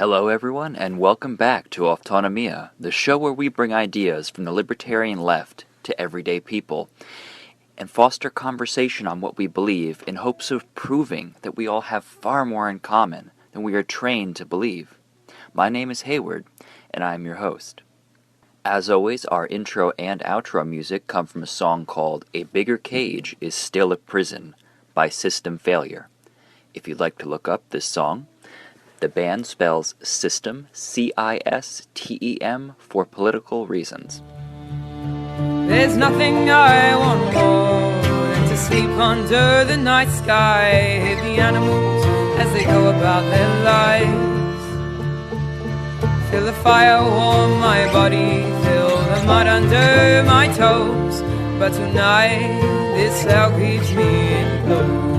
Hello everyone, and welcome back to Autonomia, the show where we bring ideas from the libertarian left to everyday people, and foster conversation on what we believe in hopes of proving that we all have far more in common than we are trained to believe. My name is Hayward, and I am your host. As always, our intro and outro music come from a song called A Bigger Cage is Still a Prison by System Failure. If you'd like to look up this song, the band spells System, C-I-S-T-E-M, for political reasons. There's nothing I want more than to sleep under the night sky, hear the animals as they go about their lives, feel the fire warm my body, feel the mud under my toes, but tonight this cell keeps me enclosed.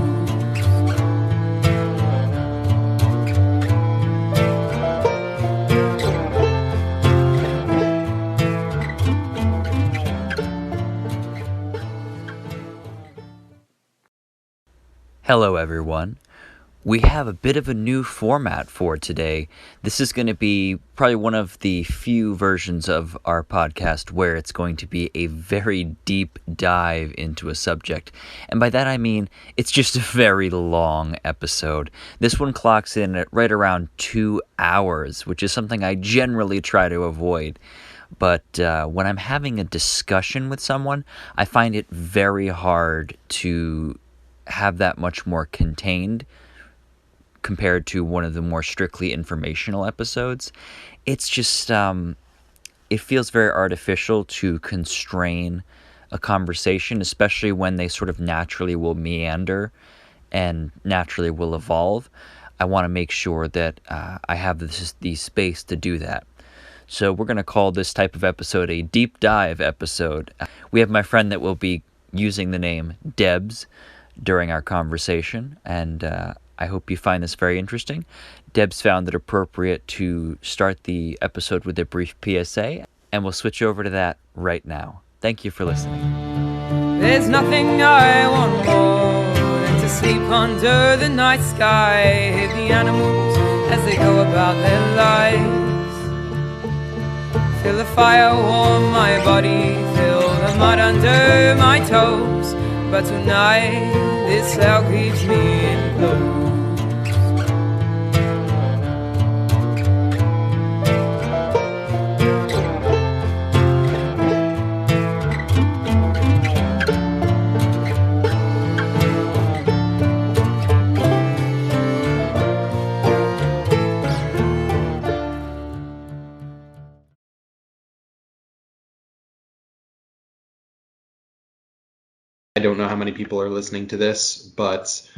Hello everyone. We have a bit of a new format for today. This is going to be probably one of the few versions of our podcast where it's going to be a very deep dive into a subject. And by that I mean it's just a very long episode. This one clocks in at right around 2 hours, which is something I generally try to avoid. But when I'm having a discussion with someone, I find it very hard to have that much more contained compared to one of the more strictly informational episodes. It's just, it feels very artificial to constrain a conversation, especially when they sort of naturally will meander and naturally will evolve. I want to make sure that I have the space to do that. So we're going to call this type of episode a deep dive episode. We have my friend that will be using the name Debs during our conversation, and I hope you find this very interesting. Debs found it appropriate to start the episode with a brief PSA, and we'll switch over to that right now. Thank you for listening. There's nothing I want more than to sleep under the night sky, hear the animals as they go about their lives, feel the fire warm my body, feel the mud under my toes, but tonight this cell keeps me enclosed. I don't know how many people are listening to this, but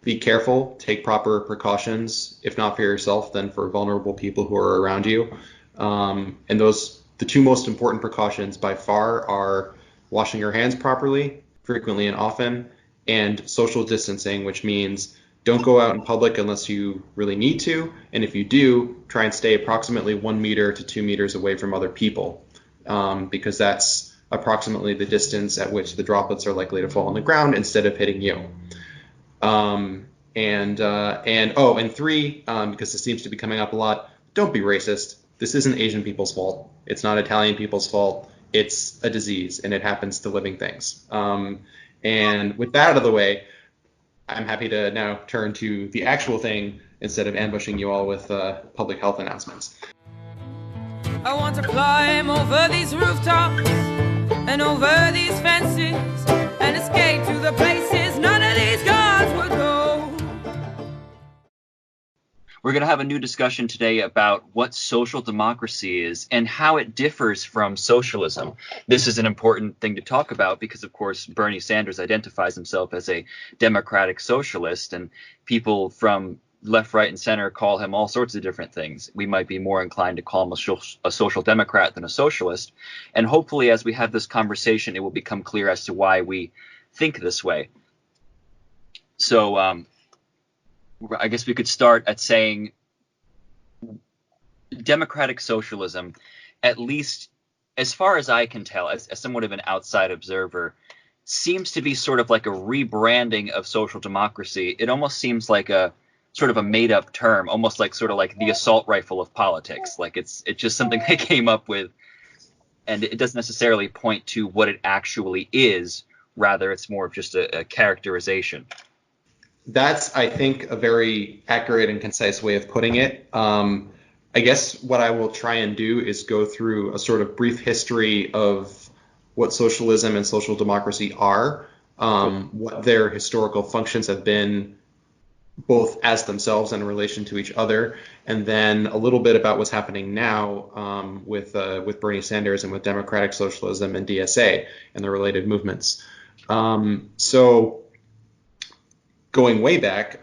be careful, take proper precautions, if not for yourself, then for vulnerable people who are around you. And the two most important precautions by far are washing your hands properly, frequently and often, and social distancing, which means don't go out in public unless you really need to. And if you do, try and stay approximately 1 meter to 2 meters away from other people, because that's approximately the distance at which the droplets are likely to fall on the ground instead of hitting you. And three, because this seems to be coming up a lot, don't be racist. This isn't Asian people's fault. It's not Italian people's fault. It's a disease, and it happens to living things. And with that out of the way, I'm happy to now turn to the actual thing instead of ambushing you all with public health announcements. I want to climb over these rooftops and over these fences and escape to the places none of these guards would go. We're going to have a new discussion today about what social democracy is and how it differs from socialism. This is an important thing to talk about because, of course, Bernie Sanders identifies himself as a democratic socialist, and people from left, right, and center call him all sorts of different things. We might be more inclined to call him a social democrat than a socialist. And hopefully, as we have this conversation, it will become clear as to why we think this way. So I guess we could start at saying democratic socialism, at least as far as I can tell, as somewhat of an outside observer, seems to be sort of like a rebranding of social democracy. It almost seems like a sort of a made up term, almost like sort of like the assault rifle of politics. Like it's just something they came up with, and it doesn't necessarily point to what it actually is. Rather, it's more of just a characterization. That's, I think, a very accurate and concise way of putting it. I guess what I will try and do is go through a sort of brief history of what socialism and social democracy are, what their historical functions have been, both as themselves and in relation to each other, and then a little bit about what's happening now with Bernie Sanders and with Democratic Socialism and DSA and the related movements. So going way back,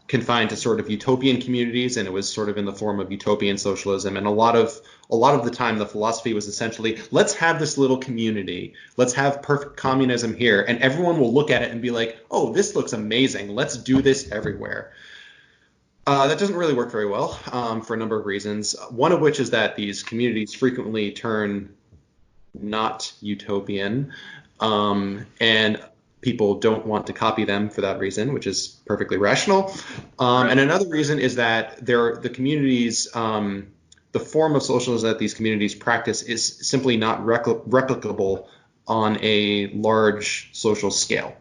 confined to sort of utopian communities, and it was sort of in the form of utopian socialism. And a lot of the time, the philosophy was essentially, let's have this little community, let's have perfect communism here, and everyone will look at it and be like, oh, this looks amazing, let's do this everywhere. That doesn't really work very well for a number of reasons. One of which is that these communities frequently turn not utopian, and people don't want to copy them for that reason, which is perfectly rational. And another reason is that the communities, the form of socialism that these communities practice is simply not replicable on a large social scale.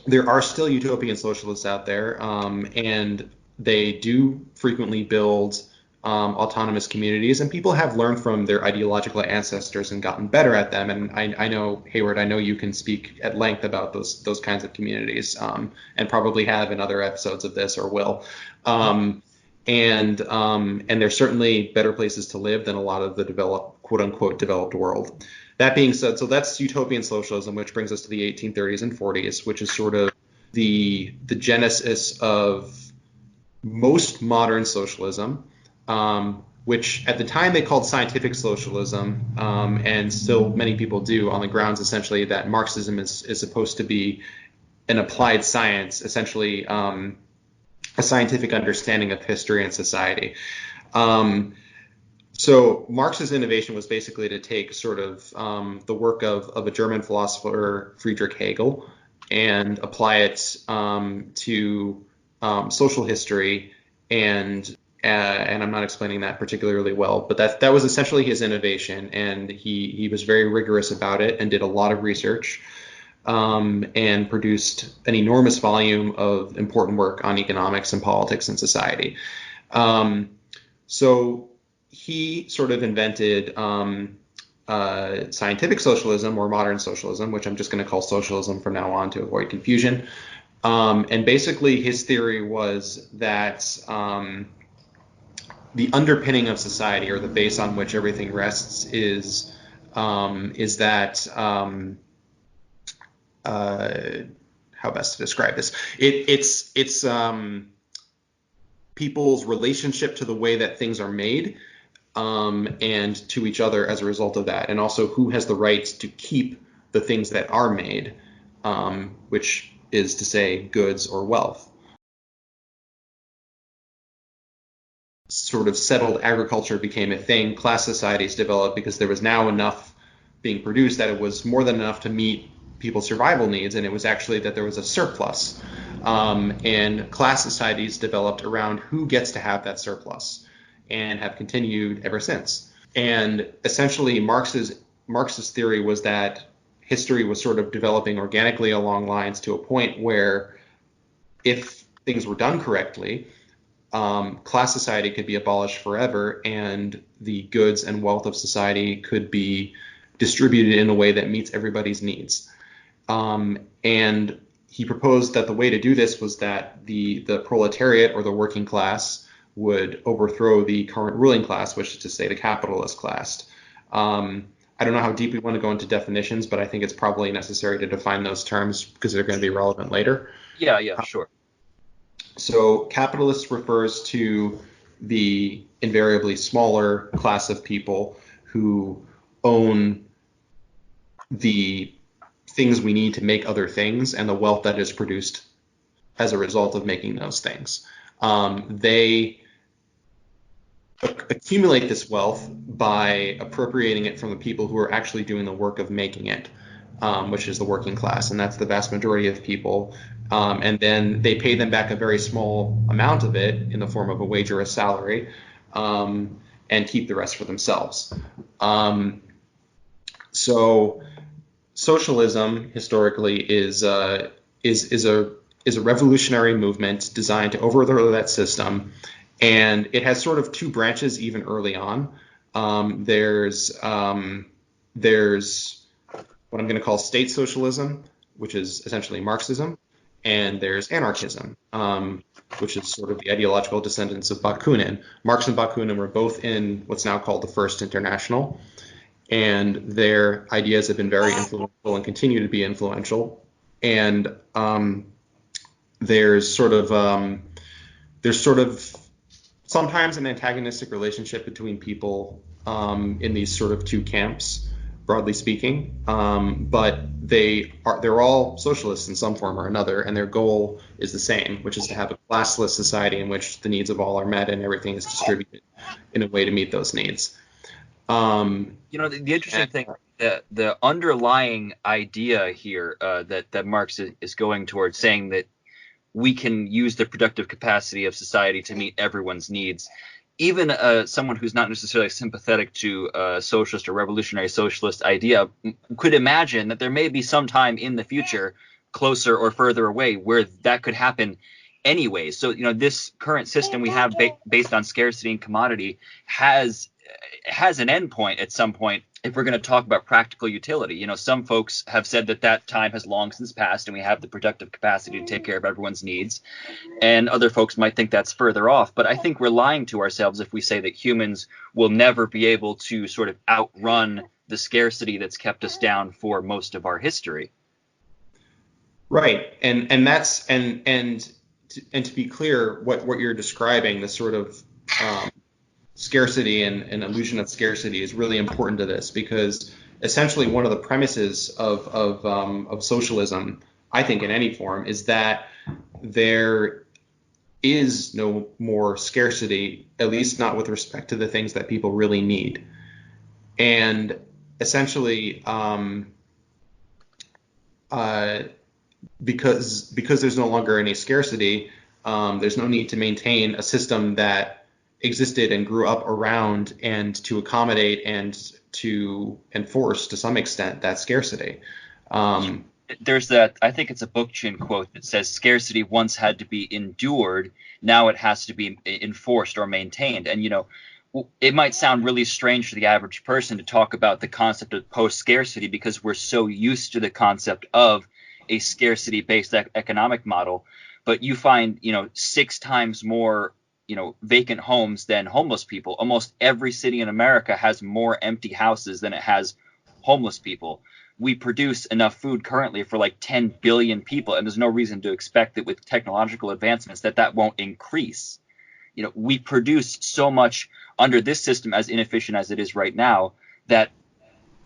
There are still utopian socialists out there, and they do frequently build autonomous communities, and people have learned from their ideological ancestors and gotten better at them. And I know, Hayward, I know you can speak at length about those kinds of communities, and probably have in other episodes of this or will. And they're certainly better places to live than a lot of the quote unquote developed world. That being said, so that's utopian socialism, which brings us to the 1830s and 40s, which is sort of the genesis of most modern socialism. Which at the time they called scientific socialism, and still many people do, on the grounds essentially that Marxism is supposed to be an applied science, essentially a scientific understanding of history and society. So Marx's innovation was basically to take sort of the work of a German philosopher, Friedrich Hegel, and apply it to social history, and I'm not explaining that particularly well, but that was essentially his innovation, and he was very rigorous about it and did a lot of research, and produced an enormous volume of important work on economics and politics and society. So he sort of invented scientific socialism, or modern socialism, which I'm just going to call socialism from now on to avoid confusion. And basically his theory was that the underpinning of society, or the base on which everything rests, is that how best to describe this? It's people's relationship to the way that things are made, and to each other as a result of that, and also who has the right to keep the things that are made, which is to say goods or wealth. Sort of settled agriculture became a thing. Class societies developed because there was now enough being produced that it was more than enough to meet people's survival needs, and it was actually that there was a surplus. And class societies developed around who gets to have that surplus, and have continued ever since. And essentially Marx's theory was that history was sort of developing organically along lines to a point where, if things were done correctly, class society could be abolished forever, and the goods and wealth of society could be distributed in a way that meets everybody's needs. And he proposed that the way to do this was that the proletariat, or the working class, would overthrow the current ruling class, which is to say the capitalist class. I don't know how deep we want to go into definitions, but I think it's probably necessary to define those terms because they're going to be relevant later. Yeah, sure. So capitalist refers to the invariably smaller class of people who own the things we need to make other things, and the wealth that is produced as a result of making those things. They accumulate this wealth by appropriating it from the people who are actually doing the work of making it, which is the working class, and that's the vast majority of people. And then they pay them back a very small amount of it in the form of a wage or a salary, and keep the rest for themselves. So socialism historically is a revolutionary movement designed to overthrow that system, and it has sort of two branches even early on. There's what I'm going to call state socialism, which is essentially Marxism, and there's anarchism, which is sort of the ideological descendants of Bakunin. Marx and Bakunin were both in what's now called the First International, and their ideas have been very influential and continue to be influential. And there's sort of sometimes an antagonistic relationship between people in these sort of two camps, broadly speaking, but they're all socialists in some form or another, and their goal is the same, which is to have a classless society in which the needs of all are met and everything is distributed in a way to meet those needs. The interesting thing, the underlying idea here that Marx is going towards, saying that we can use the productive capacity of society to meet everyone's needs. Even someone who's not necessarily sympathetic to a socialist or revolutionary socialist idea could imagine that there may be some time in the future, closer or further away, where that could happen anyway. So, this current system we have based on scarcity and commodity has an endpoint at some point. If we're going to talk about practical utility, some folks have said that time has long since passed and we have the productive capacity to take care of everyone's needs. And other folks might think that's further off. But I think we're lying to ourselves if we say that humans will never be able to sort of outrun the scarcity that's kept us down for most of our history. Right. And that's and to be clear, what you're describing, the sort of scarcity and illusion of scarcity, is really important to this, because essentially one of the premises of socialism, I think, in any form, is that there is no more scarcity, at least not with respect to the things that people really need. And essentially, because there's no longer any scarcity, there's no need to maintain a system that existed and grew up around and to accommodate and to enforce, to some extent, that scarcity. There's that, I think it's a Bookchin quote that says, scarcity once had to be endured, now it has to be enforced or maintained. And, it might sound really strange to the average person to talk about the concept of post-scarcity, because we're so used to the concept of a scarcity-based economic model. But you find, 6 times more vacant homes than homeless people. Almost every city in America has more empty houses than it has homeless people. We produce enough food currently for like 10 billion people, and there's no reason to expect that with technological advancements that won't increase. We produce so much under this system, as inefficient as it is right now, that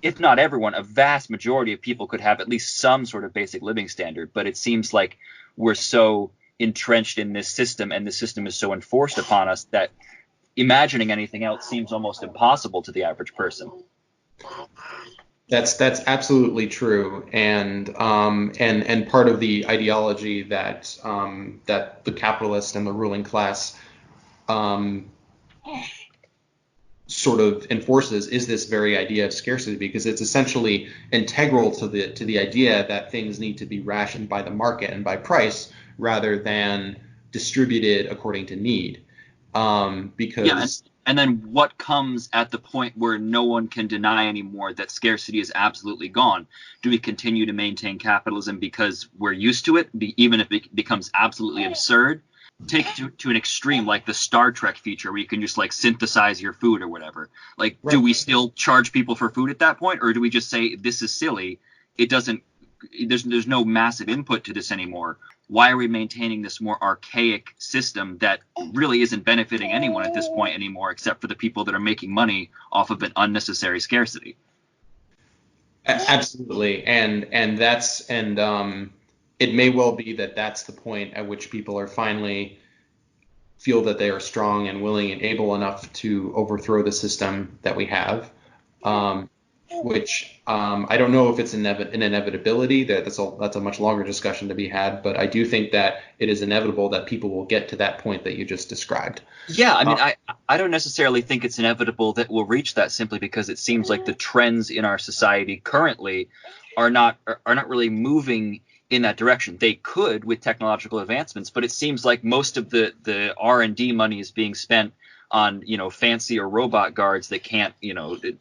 if not everyone, a vast majority of people could have at least some sort of basic living standard. But it seems like we're so entrenched in this system, and the system is so enforced upon us, that imagining anything else seems almost impossible to the average person. That's absolutely true, and part of the ideology that that the capitalist and the ruling class sort of enforces is this very idea of scarcity, because it's essentially integral to the idea that things need to be rationed by the market and by price, rather than distributed according to need. Because and then what comes at the point where no one can deny anymore that scarcity is absolutely gone? Do we continue to maintain capitalism because we're used to it, even if it becomes absolutely absurd? Take it to an extreme, like the Star Trek feature where you can just like synthesize your food or whatever. Like, right. Do we still charge people for food at that point, or do we just say this is silly? It doesn't. There's no massive input to this anymore. Why are we maintaining this more archaic system that really isn't benefiting anyone at this point anymore, except for the people that are making money off of an unnecessary scarcity? Absolutely, and it may well be that that's the point at which people are finally feel that they are strong and willing and able enough to overthrow the system that we have, which I don't know if it's an inevitability. That's a much longer discussion to be had, but I do think that it is inevitable that people will get to that point that you just described. Yeah, I mean, I don't necessarily think it's inevitable that we'll reach that, simply because it seems like the trends in our society currently are not really moving in that direction. They could with technological advancements, but it seems like most of the R&D money is being spent on, fancier robot guards that can't,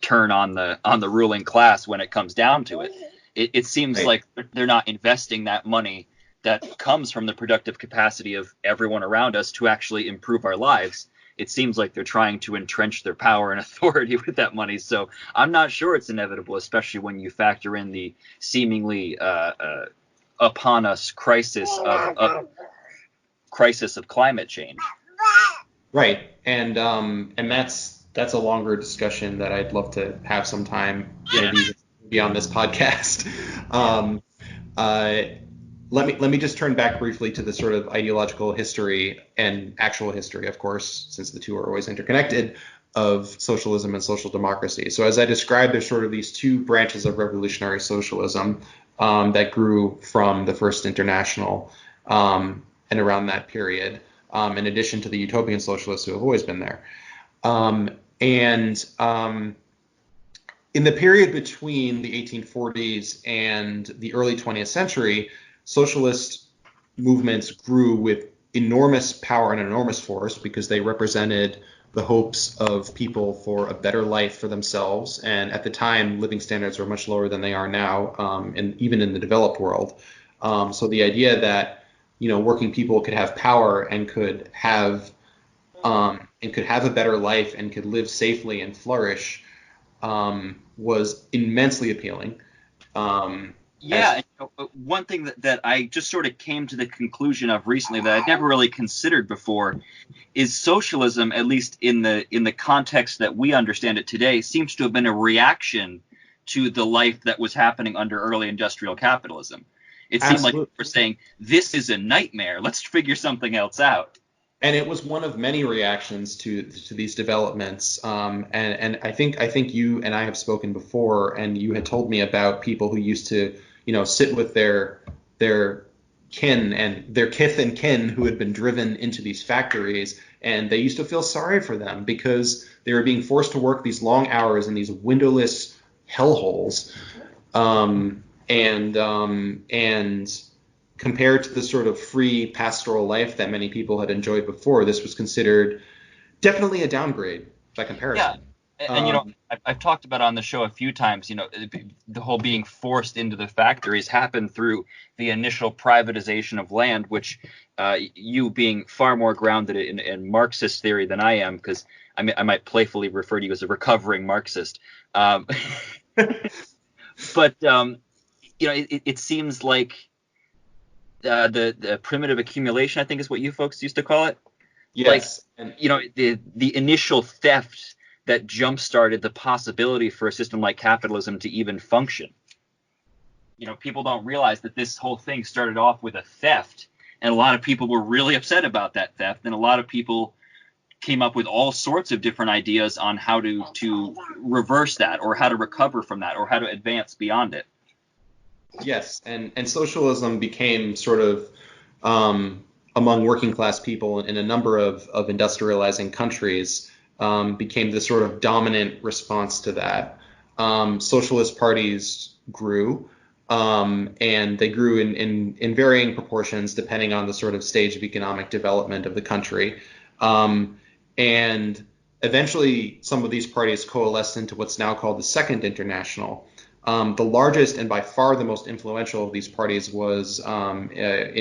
turn on the ruling class when it comes down to it. It seems like they're not investing that money that comes from the productive capacity of everyone around us to actually improve our lives. It seems like they're trying to entrench their power and authority with that money. So I'm not sure it's inevitable, especially when you factor in the seemingly upon us crisis of climate change. Right, and that's a longer discussion that I'd love to have sometime, maybe on this podcast. Let me just turn back briefly to the sort of ideological history and actual history, of course, since the two are always interconnected, of socialism and social democracy. So as I described, there's sort of these two branches of revolutionary socialism that grew from the First International and around that period, in addition to the utopian socialists who have always been there. In the period between the 1840s and the early 20th century, socialist movements grew with enormous power and enormous force because they represented the hopes of people for a better life for themselves. And at the time, living standards were much lower than they are now, and even in the developed world. So the idea that working people could have power and could have a better life and could live safely and flourish was immensely appealing. Yeah, one thing that I just sort of came to the conclusion of recently that I'd never really considered before is socialism, at least in the context that we understand it today, seems to have been a reaction to the life that was happening under early industrial capitalism. It seemed like we're saying, this is a nightmare. Let's figure something else out. And it was one of many reactions to these developments. And I think you and I have spoken before, and you had told me about people who used to, sit with their kin and their kith and kin who had been driven into these factories, and they used to feel sorry for them because they were being forced to work these long hours in these windowless hellholes. And compared to the sort of free pastoral life that many people had enjoyed before, this was considered definitely a downgrade by comparison. Yeah. And, I've talked about on the show a few times, the whole being forced into the factories happened through the initial privatization of land, which you being far more grounded in Marxist theory than I am, because I might playfully refer to you as a recovering Marxist. But, it seems like the primitive accumulation, I think is what you folks used to call it. Yes. Like, the initial theft that jump-started the possibility for a system like capitalism to even function. People don't realize that this whole thing started off with a theft, and a lot of people were really upset about that theft, and a lot of people came up with all sorts of different ideas on how to reverse that, or how to recover from that, or how to advance beyond it. Yes, and socialism became sort of among working class people in a number of industrializing countries, became the sort of dominant response to that. Socialist parties grew, and they grew in varying proportions depending on the sort of stage of economic development of the country. And eventually some of these parties coalesced into what's now called the Second International. The largest and by far the most influential of these parties was, in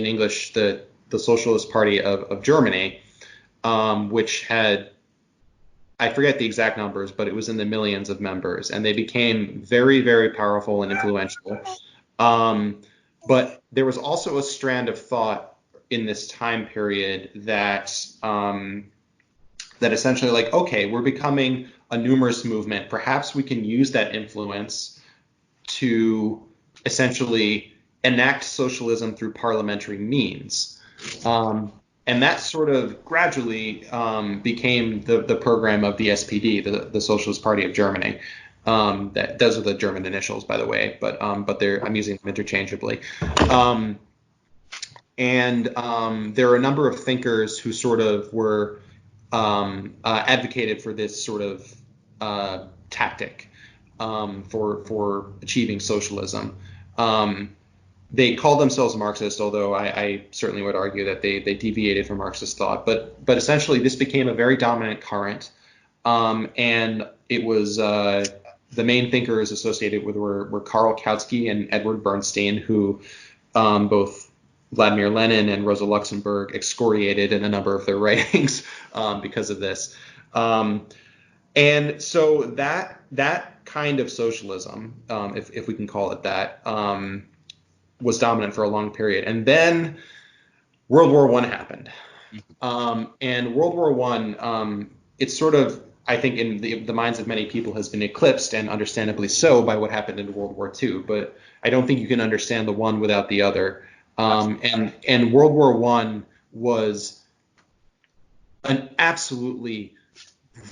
English, the Socialist Party of Germany, which had, I forget the exact numbers, but it was in the millions of members, and they became very, very powerful and influential. But there was also a strand of thought in this time period that essentially, like, okay, we're becoming a numerous movement. Perhaps we can use that influence to essentially enact socialism through parliamentary means. And that sort of gradually became the program of the SPD, the Socialist Party of Germany. Those are the German initials, by the way, but I'm using them interchangeably. There are a number of thinkers who sort of were advocated for this sort of tactic for achieving socialism. They called themselves Marxist, although I certainly would argue that they deviated from Marxist thought. But essentially, this became a very dominant current, and it was the main thinkers associated with were Karl Kautsky and Edward Bernstein, who both Vladimir Lenin and Rosa Luxemburg excoriated in a number of their writings because of this. And so that kind of socialism, if we can call it that, was dominant for a long period. And then World War I happened. And World War I, it's sort of, I think, in the minds of many people has been eclipsed, and understandably so, by what happened in World War II. But I don't think you can understand the one without the other. And World War I was an absolutely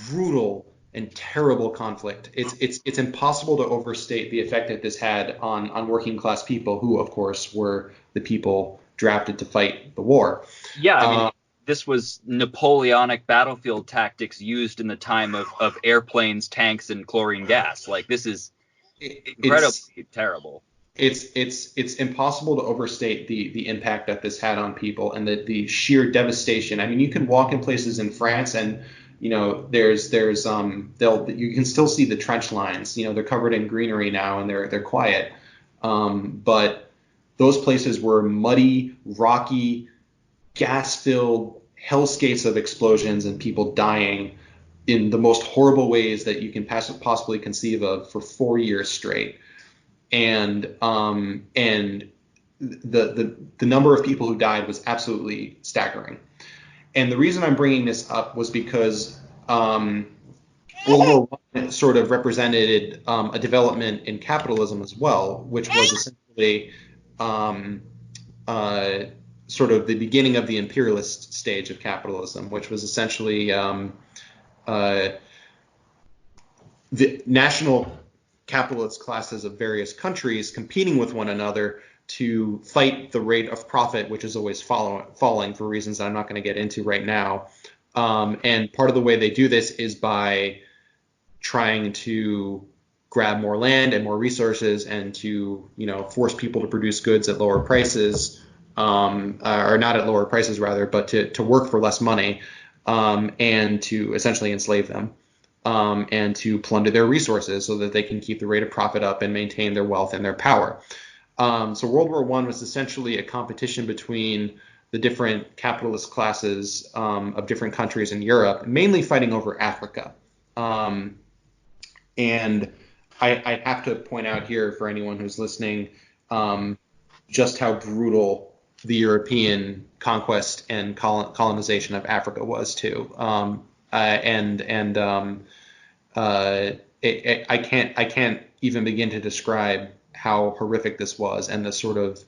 brutal and terrible conflict. It's impossible to overstate the effect that this had on working class people, who, of course, were the people drafted to fight the war. Yeah, I mean, this was Napoleonic battlefield tactics used in the time of airplanes, tanks, and chlorine gas. Like, this is incredibly terrible. It's impossible to overstate the impact that this had on people, and the sheer devastation. I mean, you can walk in places in France, and you know you can still see the trench lines. You know, they're covered in greenery now, and they're quiet. But those places were muddy, rocky, gas-filled hellscapes of explosions and people dying in the most horrible ways that you can possibly conceive of for 4 years straight. And the number of people who died was absolutely staggering. And the reason I'm bringing this up was because World War I sort of represented a development in capitalism as well, which was essentially sort of the beginning of the imperialist stage of capitalism, which was essentially the national capitalist classes of various countries competing with one another to fight the rate of profit, which is always falling for reasons I'm not going to get into right now. And part of the way they do this is by trying to grab more land and more resources, and to, you know, force people to produce goods at lower prices, or not at lower prices rather, but to work for less money, and to essentially enslave them. And to plunder their resources so that they can keep the rate of profit up and maintain their wealth and their power. So World War I was essentially a competition between the different capitalist classes of different countries in Europe, mainly fighting over Africa. And I have to point out here, for anyone who's listening, just how brutal the European conquest and colonization of Africa was too. I can't even begin to describe how horrific this was, and the sort of,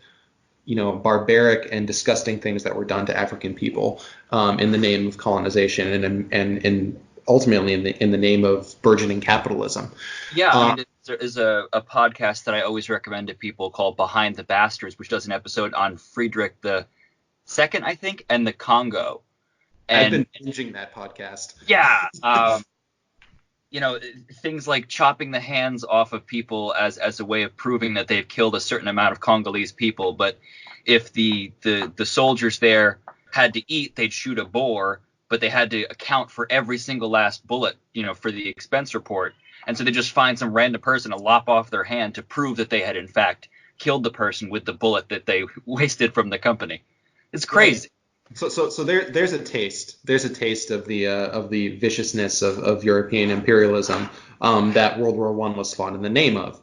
you know, barbaric and disgusting things that were done to African people in the name of colonization, and ultimately in the name of burgeoning capitalism. Yeah, I mean, there is a podcast that I always recommend to people called Behind the Bastards, which does an episode on Friedrich II, I think, and the Congo. And I've been binging that podcast. Yeah. You know, things like chopping the hands off of people as a way of proving that they've killed a certain amount of Congolese people. But if the soldiers there had to eat, they'd shoot a boar, but they had to account for every single last bullet, you know, for the expense report. And so they just find some random person to lop off their hand to prove that they had in fact killed the person with the bullet that they wasted from the company. It's crazy. Right. So there's a taste. There's a taste of the viciousness of European imperialism that World War I was fought in the name of.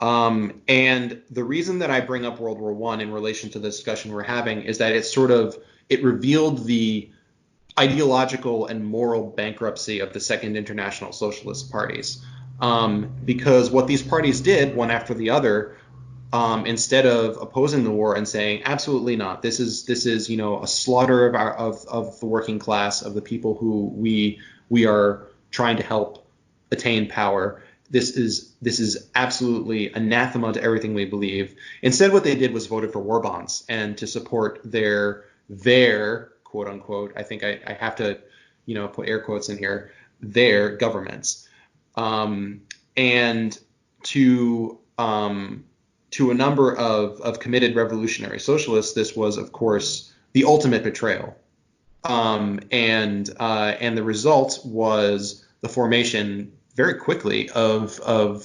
And the reason that I bring up World War I in relation to the discussion we're having is that it revealed the ideological and moral bankruptcy of the Second International Socialist parties. Because what these parties did, one after the other, instead of opposing the war and saying absolutely not, this is a slaughter of the working class, of the people who we are trying to help attain power. This is absolutely anathema to everything we believe. Instead, what they did was voted for war bonds and to support their quote unquote, I think I have to put air quotes in here, their governments, and to a number of committed revolutionary socialists, this was, of course, the ultimate betrayal. And the result was the formation very quickly of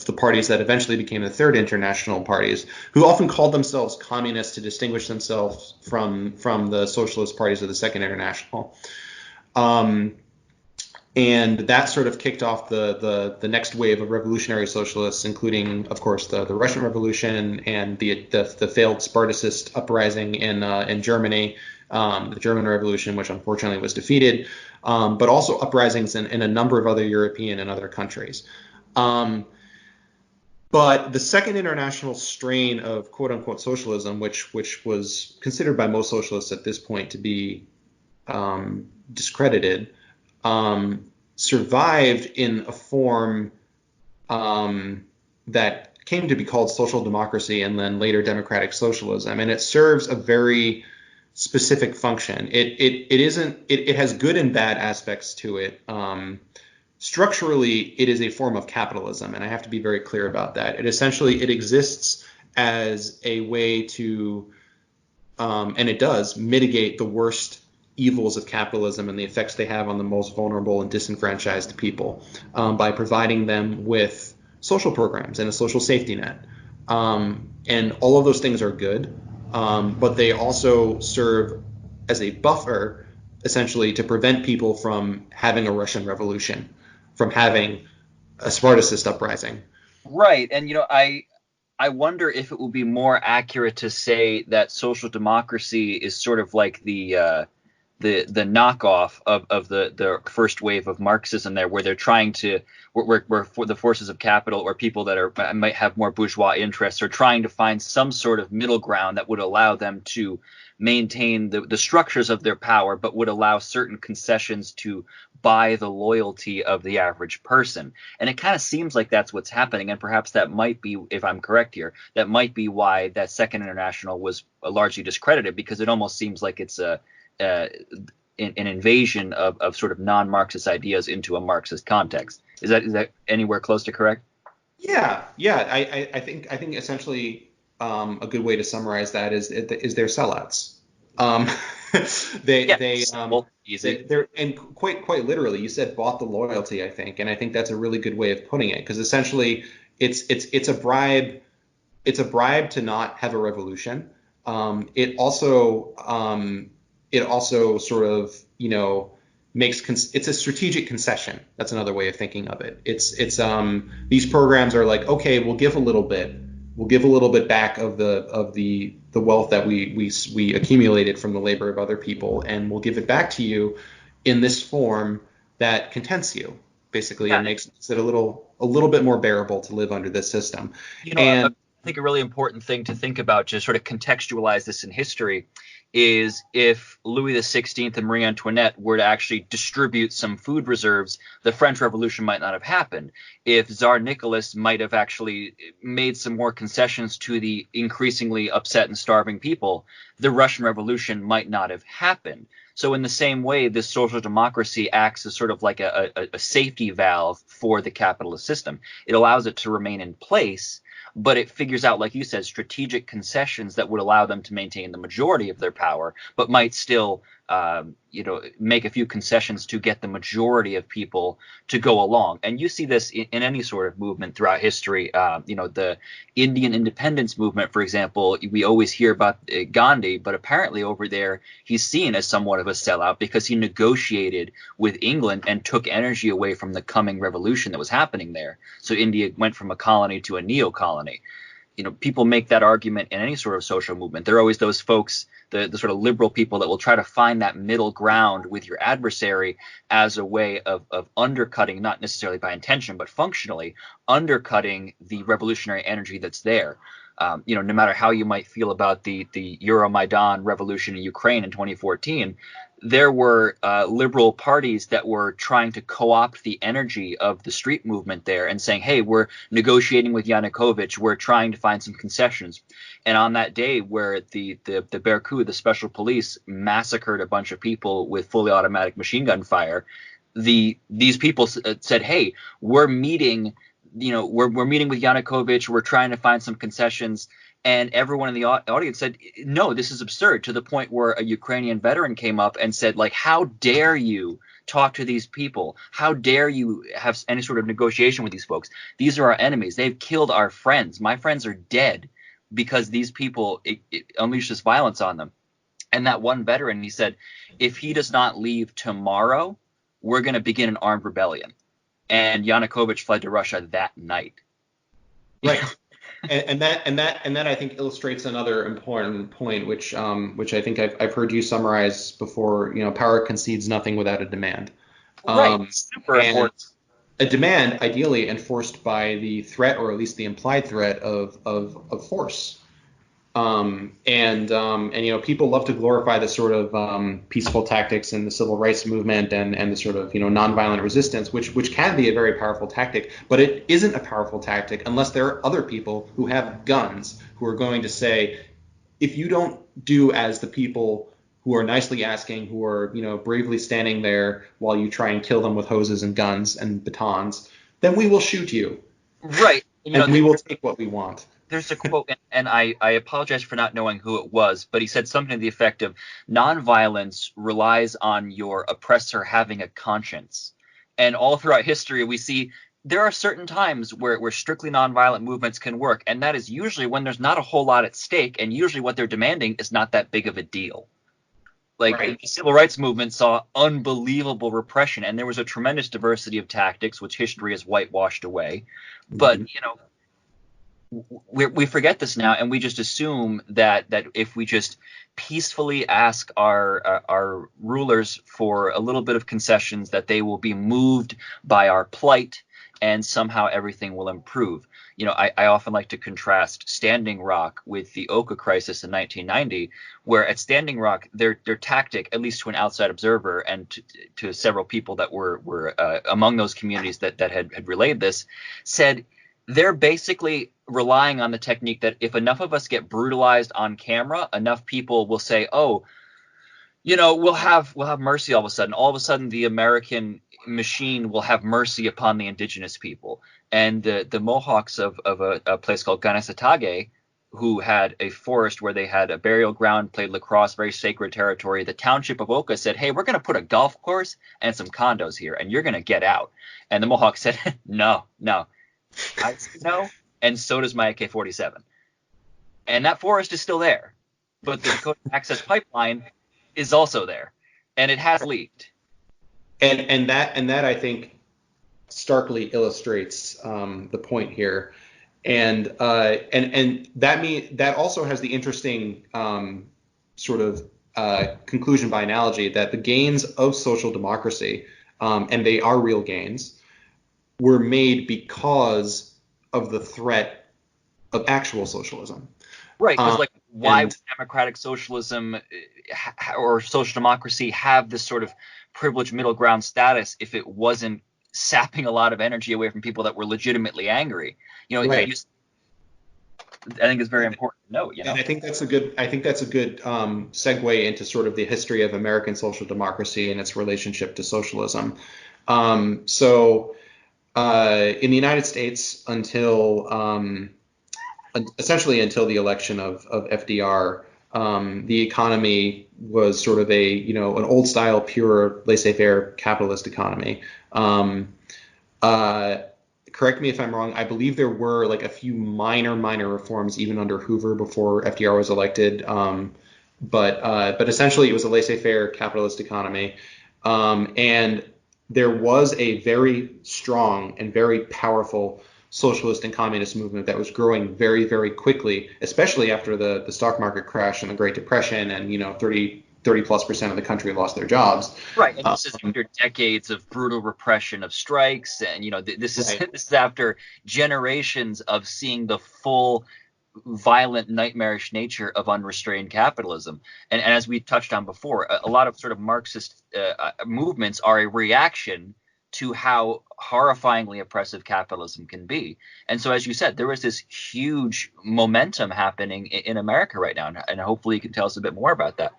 the parties that eventually became the Third International parties, who often called themselves communists to distinguish themselves from the socialist parties of the Second International. And that sort of kicked off the next wave of revolutionary socialists, including, of course, the Russian Revolution and the failed Spartacist uprising in Germany, the German Revolution, which unfortunately was defeated, but also uprisings in a number of other European and other countries. But the Second International strain of quote unquote socialism, which was considered by most socialists at this point to be discredited, survived in a form that came to be called social democracy and then later democratic socialism, and it serves a very specific function. It has good and bad aspects to it. Structurally, it is a form of capitalism, and I have to be very clear about that. It exists as a way to, and it does mitigate the worst evils of capitalism and the effects they have on the most vulnerable and disenfranchised people, by providing them with social programs and a social safety net. And all of those things are good, but they also serve as a buffer, essentially, to prevent people from having a Russian Revolution, from having a Spartacist uprising. Right. And, I wonder if it will be more accurate to say that social democracy is sort of like the knockoff of the first wave of Marxism there, where they're trying to where for the forces of capital or people that might have more bourgeois interests are trying to find some sort of middle ground that would allow them to maintain the structures of their power, but would allow certain concessions to buy the loyalty of the average person. And it kind of seems like that's what's happening. And perhaps that might be, if I'm correct here, that might be why that Second International was largely discredited, because it almost seems like it's an invasion of sort of non-Marxist ideas into a Marxist context. Is that anywhere close to correct? Yeah. I think essentially a good way to summarize that is they're sellouts. They're and quite literally, you said bought the loyalty, I think, and I think that's a really good way of putting it, because essentially it's a bribe. It's a bribe to not have a revolution. It also sort of, it's a strategic concession. That's another way of thinking of it. It's these programs are like, okay, we'll give a little bit back of the wealth that we accumulated from the labor of other people, and we'll give it back to you in this form that contents you, basically. Yeah. And makes it a little bit more bearable to live under this system. I think a really important thing to think about, to sort of contextualize this in history, is if Louis XVI and Marie Antoinette were to actually distribute some food reserves, the French Revolution might not have happened. If Tsar Nicholas might have actually made some more concessions to the increasingly upset and starving people, the Russian Revolution might not have happened. So in the same way, this social democracy acts as sort of like a safety valve for the capitalist system. It allows it to remain in place, but it figures out, like you said, strategic concessions that would allow them to maintain the majority of their power, but might still, make a few concessions to get the majority of people to go along. And you see this in any sort of movement throughout history. The Indian independence movement, for example, we always hear about Gandhi, but apparently over there he's seen as somewhat of a sellout because he negotiated with England and took energy away from the coming revolution that was happening there. So India went from a colony to a neo-colony. People make that argument in any sort of social movement. There are always those folks, the sort of liberal people, that will try to find that middle ground with your adversary as a way of undercutting, not necessarily by intention, but functionally undercutting the revolutionary energy that's there. no matter how you might feel about the Euromaidan revolution in Ukraine in 2014, there were liberal parties that were trying to co-opt the energy of the street movement there and saying, hey, we're negotiating with Yanukovych, we're trying to find some concessions. And on that day where the Berkut, the special police, massacred a bunch of people with fully automatic machine gun fire, these people said, hey, we're meeting we're meeting with Yanukovych, we're trying to find some concessions. And everyone in the audience said, no, this is absurd, to the point where a Ukrainian veteran came up and said, like, how dare you talk to these people? How dare you have any sort of negotiation with these folks? These are our enemies. They've killed our friends. My friends are dead because these people it unleashes violence on them. And that one veteran, he said, if he does not leave tomorrow, we're going to begin an armed rebellion. And Yanukovych fled to Russia that night. Right. And that I think illustrates another important point, which I think I've heard you summarize before. Power concedes nothing without a demand. Right. Super important. A demand, ideally enforced by the threat, or at least the implied threat of force. People love to glorify the sort of peaceful tactics in the civil rights movement and the sort of nonviolent resistance, which can be a very powerful tactic, but it isn't a powerful tactic unless there are other people who have guns who are going to say, if you don't do as the people who are nicely asking, who are bravely standing there while you try and kill them with hoses and guns and batons, then we will shoot you. Right. And we will take what we want. There's a quote, and I apologize for not knowing who it was, but he said something to the effect of, nonviolence relies on your oppressor having a conscience. And all throughout history, we see there are certain times where strictly nonviolent movements can work, and that is usually when there's not a whole lot at stake, and usually what they're demanding is not that big of a deal. Like, right. The civil rights movement saw unbelievable repression, and there was a tremendous diversity of tactics, which history has whitewashed away. But, we forget this now, and we just assume that if we just peacefully ask our rulers for a little bit of concessions, that they will be moved by our plight, and somehow everything will improve. I often like to contrast Standing Rock with the Oka crisis in 1990, where at Standing Rock, their tactic, at least to an outside observer and to several people that were among those communities that had relayed this, said they're basically relying on the technique that if enough of us get brutalized on camera, enough people will say, oh, we'll have mercy all of a sudden. All of a sudden, the American machine will have mercy upon the indigenous people. And the Mohawks of a place called Ganesatage, who had a forest where they had a burial ground, played lacrosse, very sacred territory. The township of Oka said, hey, we're going to put a golf course and some condos here, and you're going to get out. And the Mohawks said, no. I said no, and so does my AK-47. And that forest is still there. But the Dakota Access Pipeline is also there, and it has leaked. And that I think starkly illustrates the point here, and that also has the interesting sort of conclusion by analogy that the gains of social democracy, and they are real gains, were made because of the threat of actual socialism. Right, because why would democratic socialism or social democracy have this sort of privileged middle ground status if it wasn't sapping a lot of energy away from people that were legitimately angry? Right. I think it's very important to note. And I think that's a good segue into sort of the history of American social democracy and its relationship to socialism. In the United States, essentially until the election of FDR, the economy was sort of an old style, pure laissez-faire capitalist economy. Correct me if I'm wrong. I believe there were a few minor reforms even under Hoover before FDR was elected. But essentially it was a laissez-faire capitalist economy. And there was a very strong and very powerful socialist and communist movement that was growing very, very quickly, especially after the stock market crash and the Great Depression, and 30+% of the country lost their jobs. Right, and this is after decades of brutal repression of strikes, and this is after generations of seeing the full violent, nightmarish nature of unrestrained capitalism. And as we touched on before, a lot of sort of Marxist movements are a reaction to how horrifyingly oppressive capitalism can be. And so, as you said, there was this huge momentum happening in America right now, and hopefully you can tell us a bit more about that.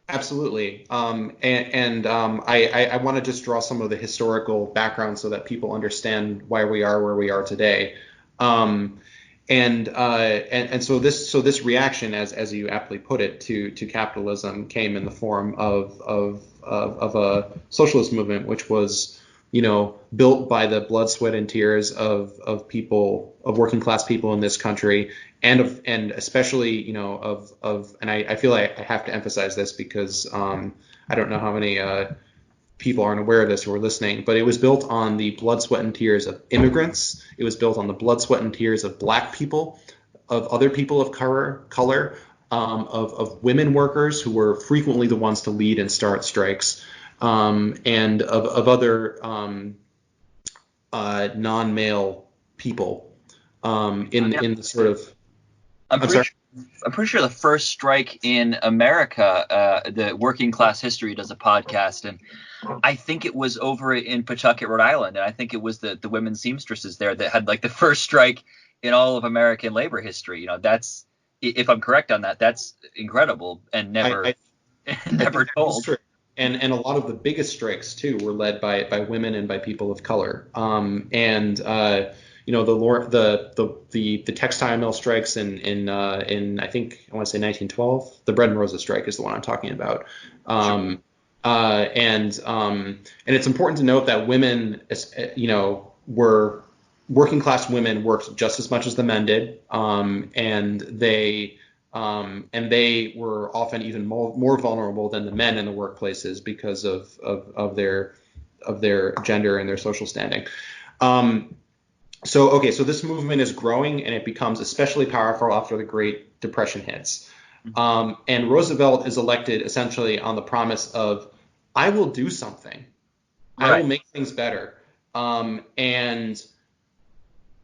Absolutely. I want to just draw some of the historical background so that people understand why we are where we are today. So this reaction, as you aptly put it, to capitalism came in the form of a socialist movement, which was, built by the blood, sweat, and tears of people, of working class people in this country, and especially, and I feel like I have to emphasize this because I don't know how many people aren't aware of this who are listening, but it was built on the blood, sweat, and tears of immigrants. It was built on the blood, sweat, and tears of black people, of other people of color, of women workers who were frequently the ones to lead and start strikes, and of other non-male people in the sort of. I'm pretty sure the first strike in America, the Working Class History does a podcast, and I think it was over in Pawtucket, Rhode Island, and I think it was the women seamstresses there that had like the first strike in all of American labor history. That's, if I'm correct on that, that's incredible and never never told. And a lot of the biggest strikes too were led by women and by people of color. The textile mill strikes in I think I want to say 1912. The bread and roses strike is the one I'm talking about. Sure. And it's important to note that women, were working class women worked just as much as the men did, and they were often even more vulnerable than the men in the workplaces because of their gender and their social standing. So this movement is growing, and it becomes especially powerful after the Great Depression hits. And Roosevelt is elected essentially on the promise of, I will do something. Right. I will make things better. And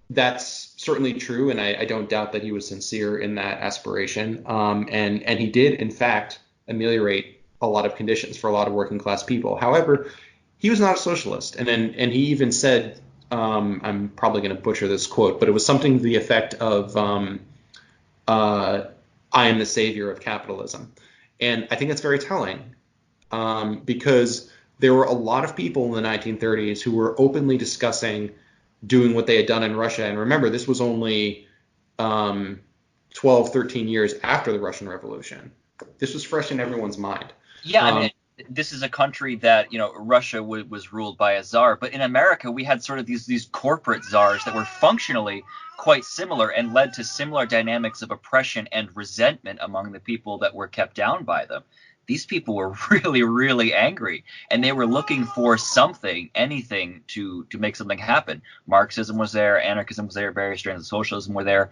that's certainly true, and I don't doubt that he was sincere in that aspiration. And he did, in fact, ameliorate a lot of conditions for a lot of working class people. However, he was not a socialist. And he even said, I'm probably going to butcher this quote, but it was something to the effect of, I am the savior of capitalism. And I think that's very telling, because there were a lot of people in the 1930s who were openly discussing doing what they had done in Russia. And remember, this was only 12, 13 years after the Russian Revolution. This was fresh in everyone's mind. Yeah, I mean, this is a country that, Russia was ruled by a czar. But in America, we had sort of these corporate czars that were functionally quite similar and led to similar dynamics of oppression and resentment among the people that were kept down by them. These people were really, really angry, and they were looking for something, anything to make something happen. Marxism was there, anarchism was there, various strands of socialism were there.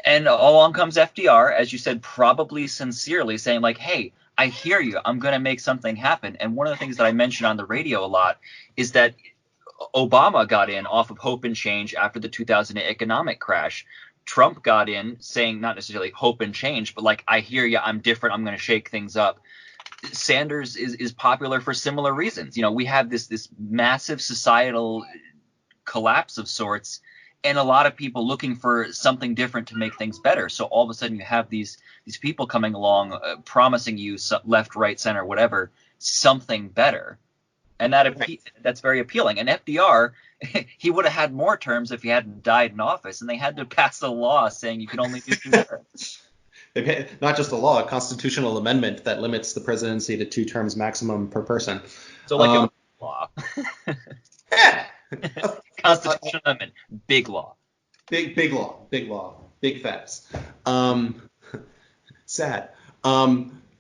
And along comes FDR, as you said, probably sincerely saying like, hey, I hear you. I'm going to make something happen. And one of the things that I mention on the radio a lot is that Obama got in off of hope and change after the 2008 economic crash. Trump got in saying not necessarily hope and change, but like, I hear you, I'm different, I'm going to shake things up. Sanders is popular for similar reasons. We have this massive societal collapse of sorts, and a lot of people looking for something different to make things better. So all of a sudden you have these people coming along, promising you left, right, center, whatever, something better. And that's very appealing. And FDR, he would have had more terms if he hadn't died in office, and they had to pass a law saying you can only do 2 terms. Not just a law, a constitutional amendment that limits the presidency to 2 terms maximum per person. So like a law. Constitutional amendment, big law. Big law, big facts. Sad.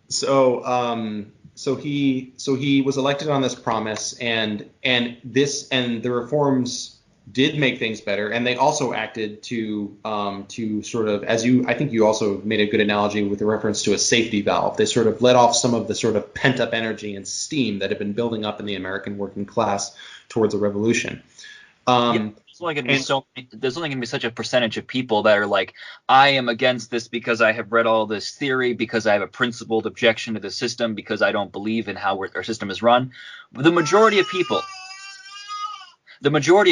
So he was elected on this promise, and the reforms did make things better, and they also acted to sort of, I think you also made a good analogy with the reference to a safety valve. They sort of let off some of the sort of pent up energy and steam that had been building up in the American working class towards a revolution. only going to be And there's only going to be such a percentage of people that are like, I am against this because I have read all this theory, because I have a principled objection to the system, because I don't believe in how our system is run. The majority of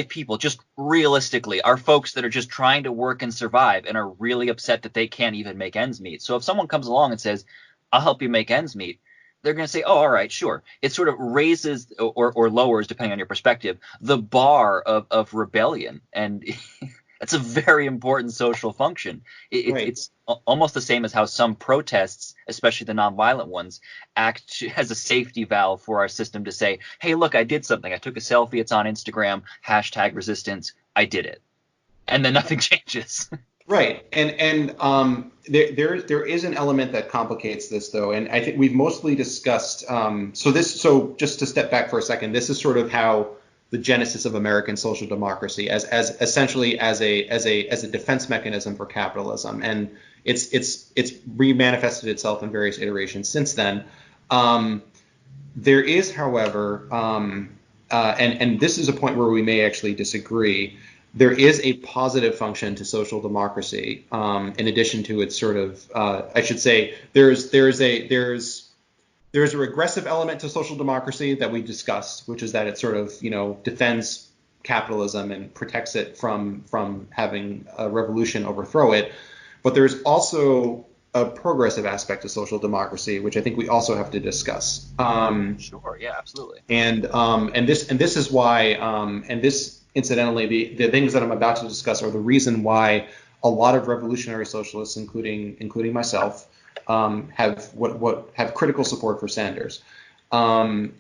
people, just realistically, are folks that are just trying to work and survive and are really upset that they can't even make ends meet. So if someone comes along and says, I'll help you make ends meet, they're going to say, oh, all right, sure. It sort of raises or lowers, depending on your perspective, the bar of rebellion. And it's a very important social function. right. It's almost the same as how some protests, especially the nonviolent ones, act as a safety valve for our system to say, hey, look, I did something. I took a selfie. It's on Instagram. #resistance. I did it. And then nothing changes. Right, and there is an element that complicates this though, and I think we've mostly discussed. So just to step back for a second, this is sort of how the genesis of American social democracy, as essentially as a defense mechanism for capitalism, and it's remanifested itself in various iterations since then. There is, however, and this is a point where we may actually disagree. There is a positive function to social democracy, in addition to its sort of, I should say, there's a regressive element to social democracy that we discussed, which is that it sort of, defends capitalism and protects it from having a revolution overthrow it. But there's also a progressive aspect to social democracy, which I think we also have to discuss. Sure, yeah, absolutely. And this is why, and this incidentally, the things that I'm about to discuss are the reason why a lot of revolutionary socialists, including myself, have critical support for Sanders. Even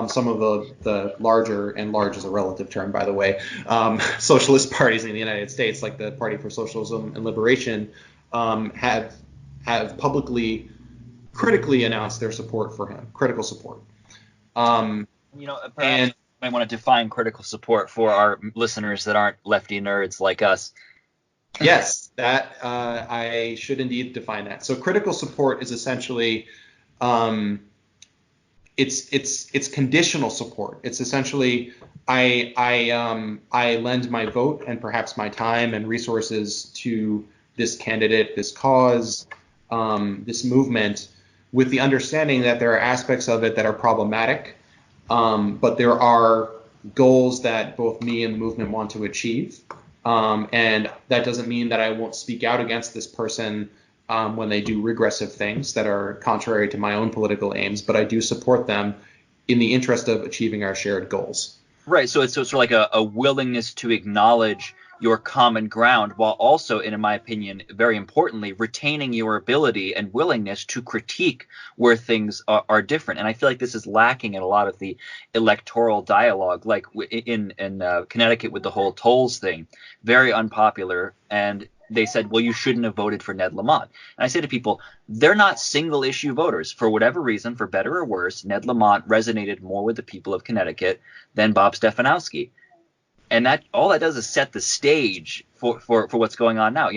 some of the larger, and large is a relative term, by the way, socialist parties in the United States, like the Party for Socialism and Liberation, have publicly, critically announced their support for him, critical support. Perhaps I might want to define critical support for our listeners that aren't lefty nerds like us. Yes, that I should indeed define that. So critical support is essentially it's conditional support. It's essentially I lend my vote and perhaps my time and resources to this candidate, this cause, this movement, with the understanding that there are aspects of it that are problematic, but there are goals that both me and the movement want to achieve. And that doesn't mean that I won't speak out against this person when they do regressive things that are contrary to my own political aims, but I do support them in the interest of achieving our shared goals. Right. So it's sort of like a willingness to acknowledge your common ground, while also, in my opinion, very importantly, retaining your ability and willingness to critique where things are different. And I feel like this is lacking in a lot of the electoral dialogue, like in Connecticut with the whole tolls thing, very unpopular. And they said, well, you shouldn't have voted for Ned Lamont. And I say to people, they're not single issue voters. For whatever reason, for better or worse, Ned Lamont resonated more with the people of Connecticut than Bob Stefanowski. And that all that does is set the stage for what's going on now.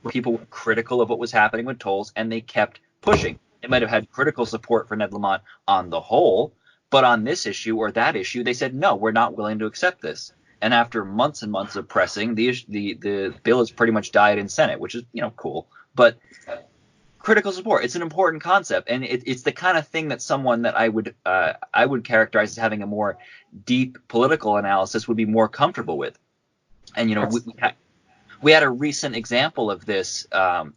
People were critical of what was happening with tolls, and they kept pushing. They might have had critical support for Ned Lamont on the whole, but on this issue or that issue, they said, no, we're not willing to accept this. And after months and months of pressing, the bill has pretty much died in Senate, which is, cool. But critical support, it's an important concept, and it's the kind of thing that someone that I would characterize as having a more deep political analysis would be more comfortable with. And we had a recent example of this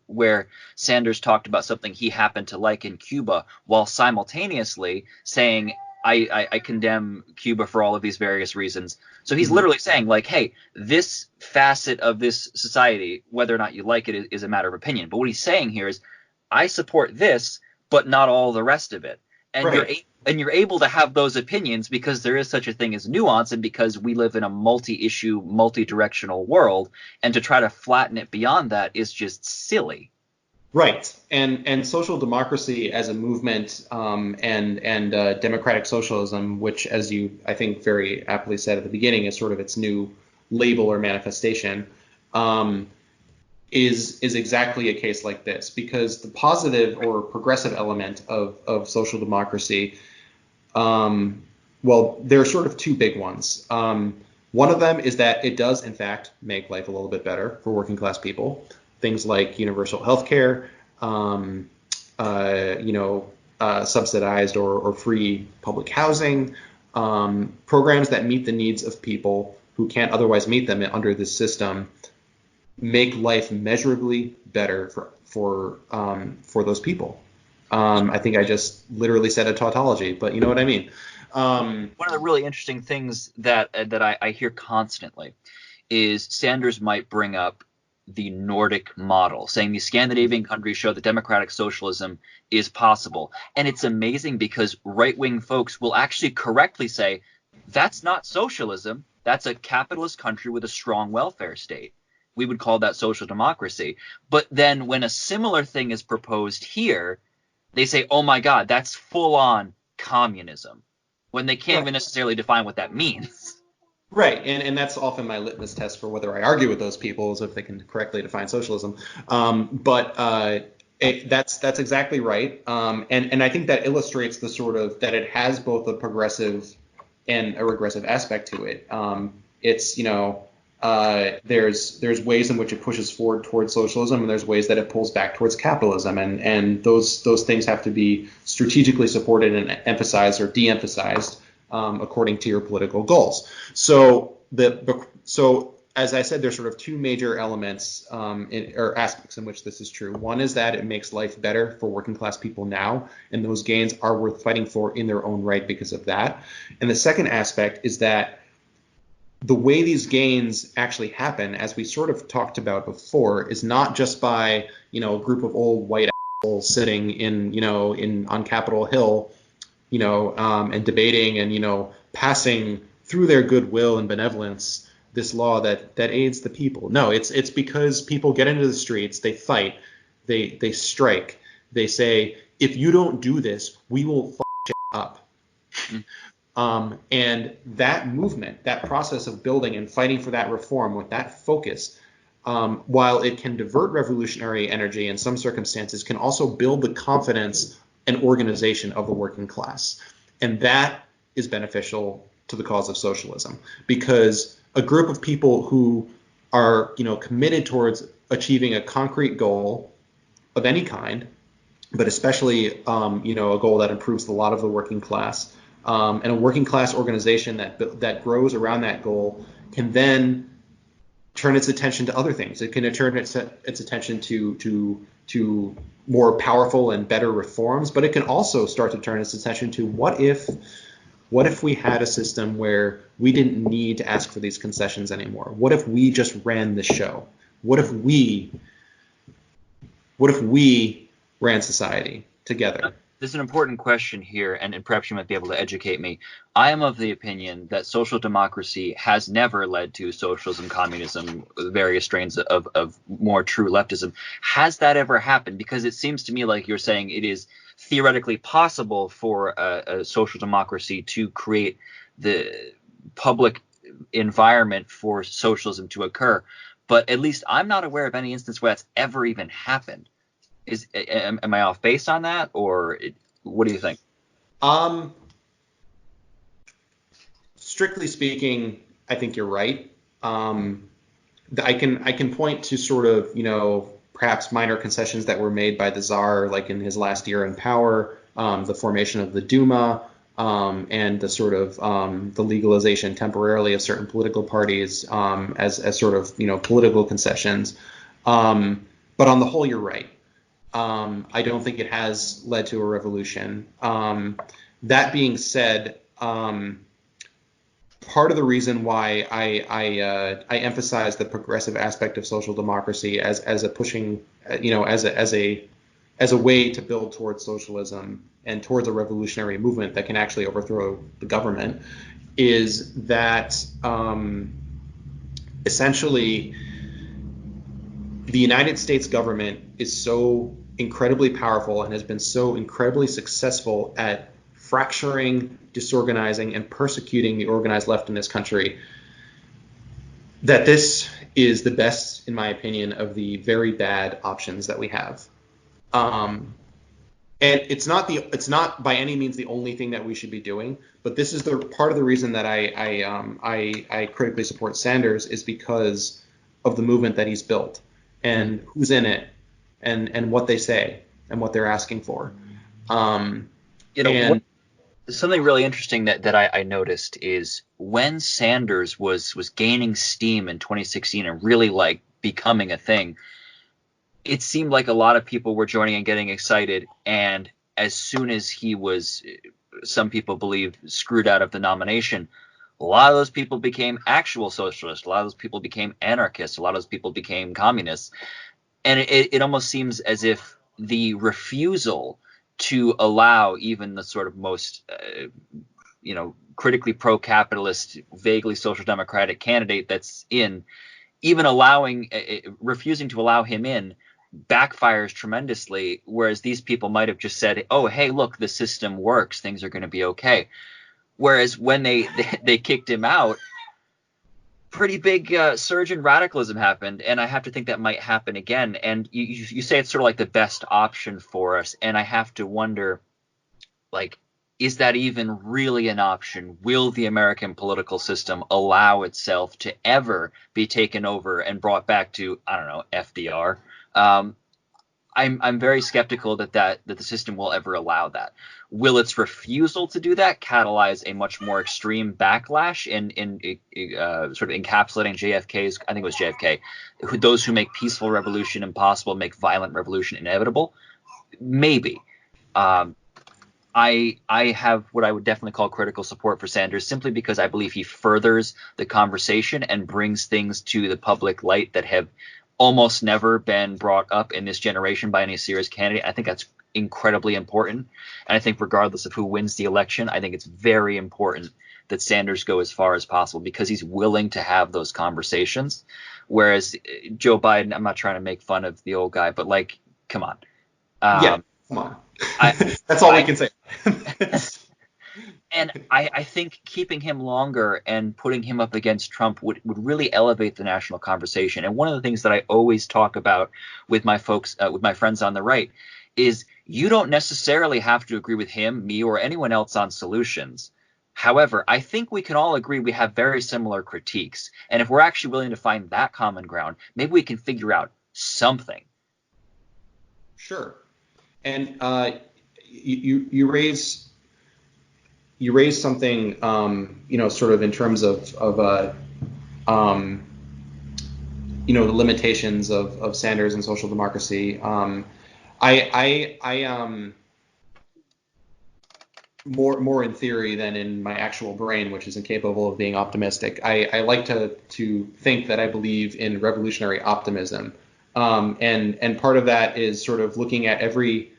where Sanders talked about something he happened to like in Cuba, while simultaneously saying, I condemn Cuba for all of these various reasons. So he's literally saying, like, hey, this facet of this society, whether or not you like it, is a matter of opinion. But what he's saying here is, I support this, but not all the rest of it. And right. You're able to have those opinions because there is such a thing as nuance, and because we live in a multi-issue, multi-directional world. And to try to flatten it beyond that is just silly. Right, and social democracy as a movement, and democratic socialism, which, as you I think very aptly said at the beginning, is sort of its new label or manifestation, is exactly a case like this, because the positive or progressive element of social democracy, well, there are sort of two big ones. One of them is that it does, in fact, make life a little bit better for working class people. Things like universal health care, subsidized or free public housing, programs that meet the needs of people who can't otherwise meet them under this system, make life measurably better for those people. I think I just literally said a tautology, but you know what I mean. One of the really interesting things that I hear constantly is Sanders might bring up the Nordic model, saying these Scandinavian countries show that democratic socialism is possible. And it's amazing because right-wing folks will actually correctly say, that's not socialism. That's a capitalist country with a strong welfare state. We would call that social democracy. But then when a similar thing is proposed here, they say, oh my God, that's full-on communism, when they can't even necessarily define what that means. Right, and that's often my litmus test for whether I argue with those people is if they can correctly define socialism. That's exactly right, and I think that illustrates the sort of that it has both a progressive and a regressive aspect to it. It's there's ways in which it pushes forward towards socialism, and there's ways that it pulls back towards capitalism, and those things have to be strategically supported and emphasized or de-emphasized according to your political goals. So as I said, there's sort of two major elements or aspects in which this is true. One is that it makes life better for working class people now, and those gains are worth fighting for in their own right because of that. And the second aspect is that the way these gains actually happen, as we sort of talked about before, is not just by a group of old white assholes sitting on Capitol Hill, and debating and passing through their goodwill and benevolence this law that aids the people. No, it's because people get into the streets, they fight, they strike, they say, if you don't do this, we will fuck shit up. And that movement, that process of building and fighting for that reform with that focus, while it can divert revolutionary energy in some circumstances, can also build the confidence and organization of the working class. And that is beneficial to the cause of socialism, because a group of people who are committed towards achieving a concrete goal of any kind, but especially a goal that improves the lot of the working class, and a working class organization that grows around that goal, can then turn its attention to other things. It can turn its attention to more powerful and better reforms, but it can also start to turn its attention to what if we had a system where we didn't need to ask for these concessions anymore? What if we just ran the show? What if we ran society together? There's an important question here, and perhaps you might be able to educate me. I am of the opinion that social democracy has never led to socialism, communism, various strains of more true leftism. Has that ever happened? Because it seems to me like you're saying it is theoretically possible for a social democracy to create the public environment for socialism to occur. But at least I'm not aware of any instance where that's ever even happened. Am I off base on that, or what do you think? Strictly speaking, I think you're right. I can point to sort of perhaps minor concessions that were made by the Tsar, like in his last year in power, the formation of the Duma, and the sort of the legalization temporarily of certain political parties as sort of political concessions. But on the whole, you're right. I don't think it has led to a revolution. That being said, part of the reason why I emphasize the progressive aspect of social democracy as a pushing, as a way to build towards socialism and towards a revolutionary movement that can actually overthrow the government, is that essentially the United States government is so incredibly powerful and has been so incredibly successful at fracturing, disorganizing, and persecuting the organized left in this country that this is the best, in my opinion, of the very bad options that we have. And it's not by any means the only thing that we should be doing, but this is the part of the reason that I critically support Sanders is because of the movement that he's built and who's in it and what they say and what they're asking for. Something really interesting that I noticed is when Sanders was gaining steam in 2016 and really like becoming a thing, it seemed like a lot of people were joining and getting excited. And as soon as he was, some people believe, screwed out of the nomination, a lot of those people became actual socialists. A lot of those people became anarchists. A lot of those people became communists. And it almost seems as if the refusal to allow even the sort of most, critically pro-capitalist, vaguely social democratic candidate that's in, even refusing to allow him in, backfires tremendously, whereas these people might have just said, oh, hey, look, the system works, things are going to be okay. Whereas when they kicked him out, pretty big surge in radicalism happened, and I have to think that might happen again. And you say it's sort of like the best option for us, and I have to wonder, like, is that even really an option? Will the American political system allow itself to ever be taken over and brought back to, I don't know, FDR? I'm very skeptical that the system will ever allow that. Will its refusal to do that catalyze a much more extreme backlash in sort of encapsulating JFK's, I think it was JFK, those who make peaceful revolution impossible, make violent revolution inevitable? Maybe. I have what I would definitely call critical support for Sanders, simply because I believe he furthers the conversation and brings things to the public light that have almost never been brought up in this generation by any serious candidate. I think that's incredibly important. And I think regardless of who wins the election, I think it's very important that Sanders go as far as possible because he's willing to have those conversations. Whereas Joe Biden, I'm not trying to make fun of the old guy, but like, come on. Come on. That's all we can say. And I think keeping him longer and putting him up against Trump would really elevate the national conversation. And one of the things that I always talk about with my folks, with my friends on the right, is you don't necessarily have to agree with him, me, or anyone else on solutions. However, I think we can all agree we have very similar critiques. And if we're actually willing to find that common ground, maybe we can figure out something. Sure. And you raise something, sort of in terms of the limitations of Sanders and social democracy. More in theory than in my actual brain, which is incapable of being optimistic. I like to think that I believe in revolutionary optimism. And part of that is sort of looking at every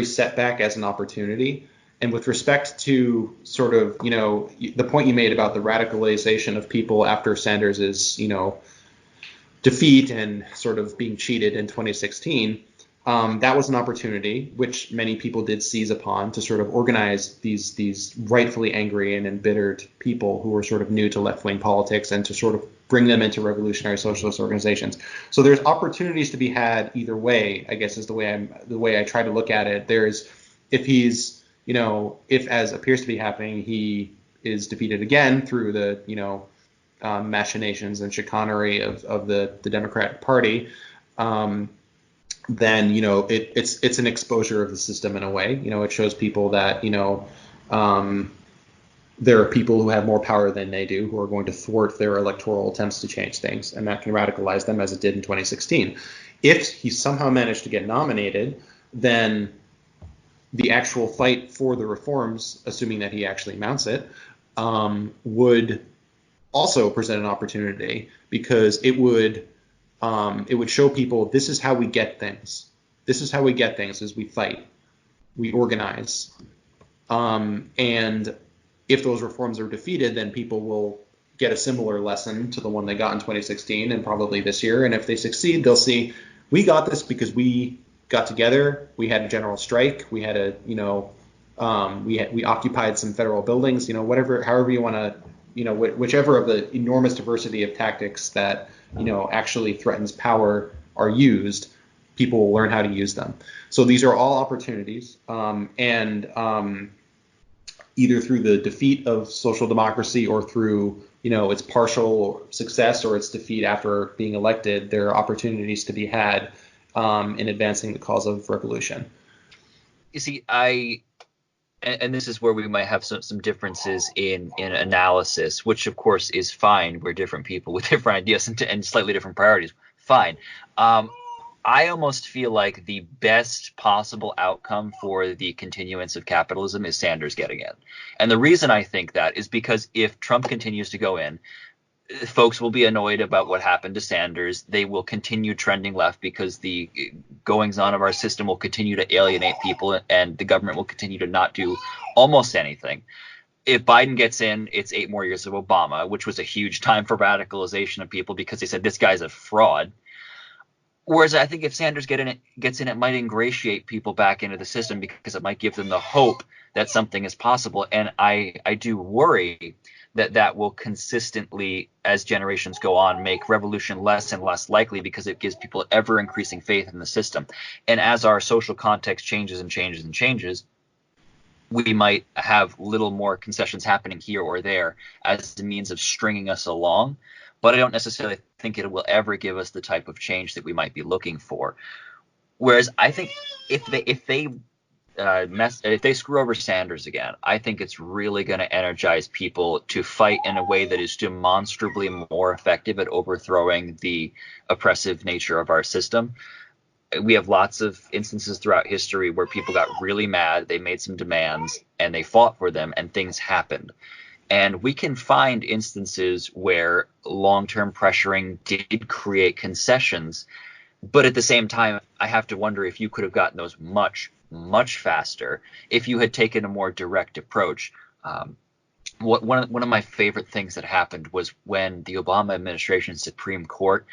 setback as an opportunity. And with respect to sort of, the point you made about the radicalization of people after Sanders's, defeat and sort of being cheated in 2016, that was an opportunity which many people did seize upon to sort of organize these rightfully angry and embittered people who were sort of new to left-wing politics and to sort of bring them into revolutionary socialist organizations. So there's opportunities to be had either way, I guess is the way I try to look at it. There's, if as appears to be happening, he is defeated again through the, machinations and chicanery of the Democratic Party, then, it's an exposure of the system in a way. It shows people that, there are people who have more power than they do who are going to thwart their electoral attempts to change things, and that can radicalize them as it did in 2016. If he somehow managed to get nominated, then the actual fight for the reforms, assuming that he actually mounts it, would also present an opportunity, because it would show people this is how we get things. This is how we get things: is we fight, we organize, and if those reforms are defeated, then people will get a similar lesson to the one they got in 2016 and probably this year. And if they succeed, they'll see we got this because we got together, we had a general strike, we had we occupied some federal buildings, however you want to, whichever of the enormous diversity of tactics that, actually threatens power are used. people will learn how to use them. So these are all opportunities, and either through the defeat of social democracy or through its partial success or its defeat after being elected, there are opportunities to be had in advancing the cause of revolution. You see, and this is where we might have some differences in analysis, which of course is fine. We're different people with different ideas and slightly different priorities. Fine. I almost feel like the best possible outcome for the continuance of capitalism is Sanders getting in. And the reason I think that is because if Trump continues to go in, folks will be annoyed about what happened to Sanders. They will continue trending left because the goings on of our system will continue to alienate people, and the government will continue to not do almost anything. If Biden gets in, it's 8 more years of Obama, which was a huge time for radicalization of people because they said this guy's a fraud. Whereas I think if Sanders gets in, it might ingratiate people back into the system because it might give them the hope that something is possible. And I do worry that will consistently, as generations go on, make revolution less and less likely because it gives people ever increasing faith in the system. And as our social context changes and changes and changes, we might have little more concessions happening here or there as a means of stringing us along. But I don't necessarily think it will ever give us the type of change that we might be looking for. Whereas I think if they screw over Sanders again, I think it's really going to energize people to fight in a way that is demonstrably more effective at overthrowing the oppressive nature of our system. We have lots of instances throughout history where people got really mad, they made some demands, and they fought for them, and things happened. And we can find instances where long-term pressuring did create concessions. But at the same time, I have to wonder if you could have gotten those much, much faster if you had taken a more direct approach. One of my favorite things that happened was when the Obama administration Supreme Court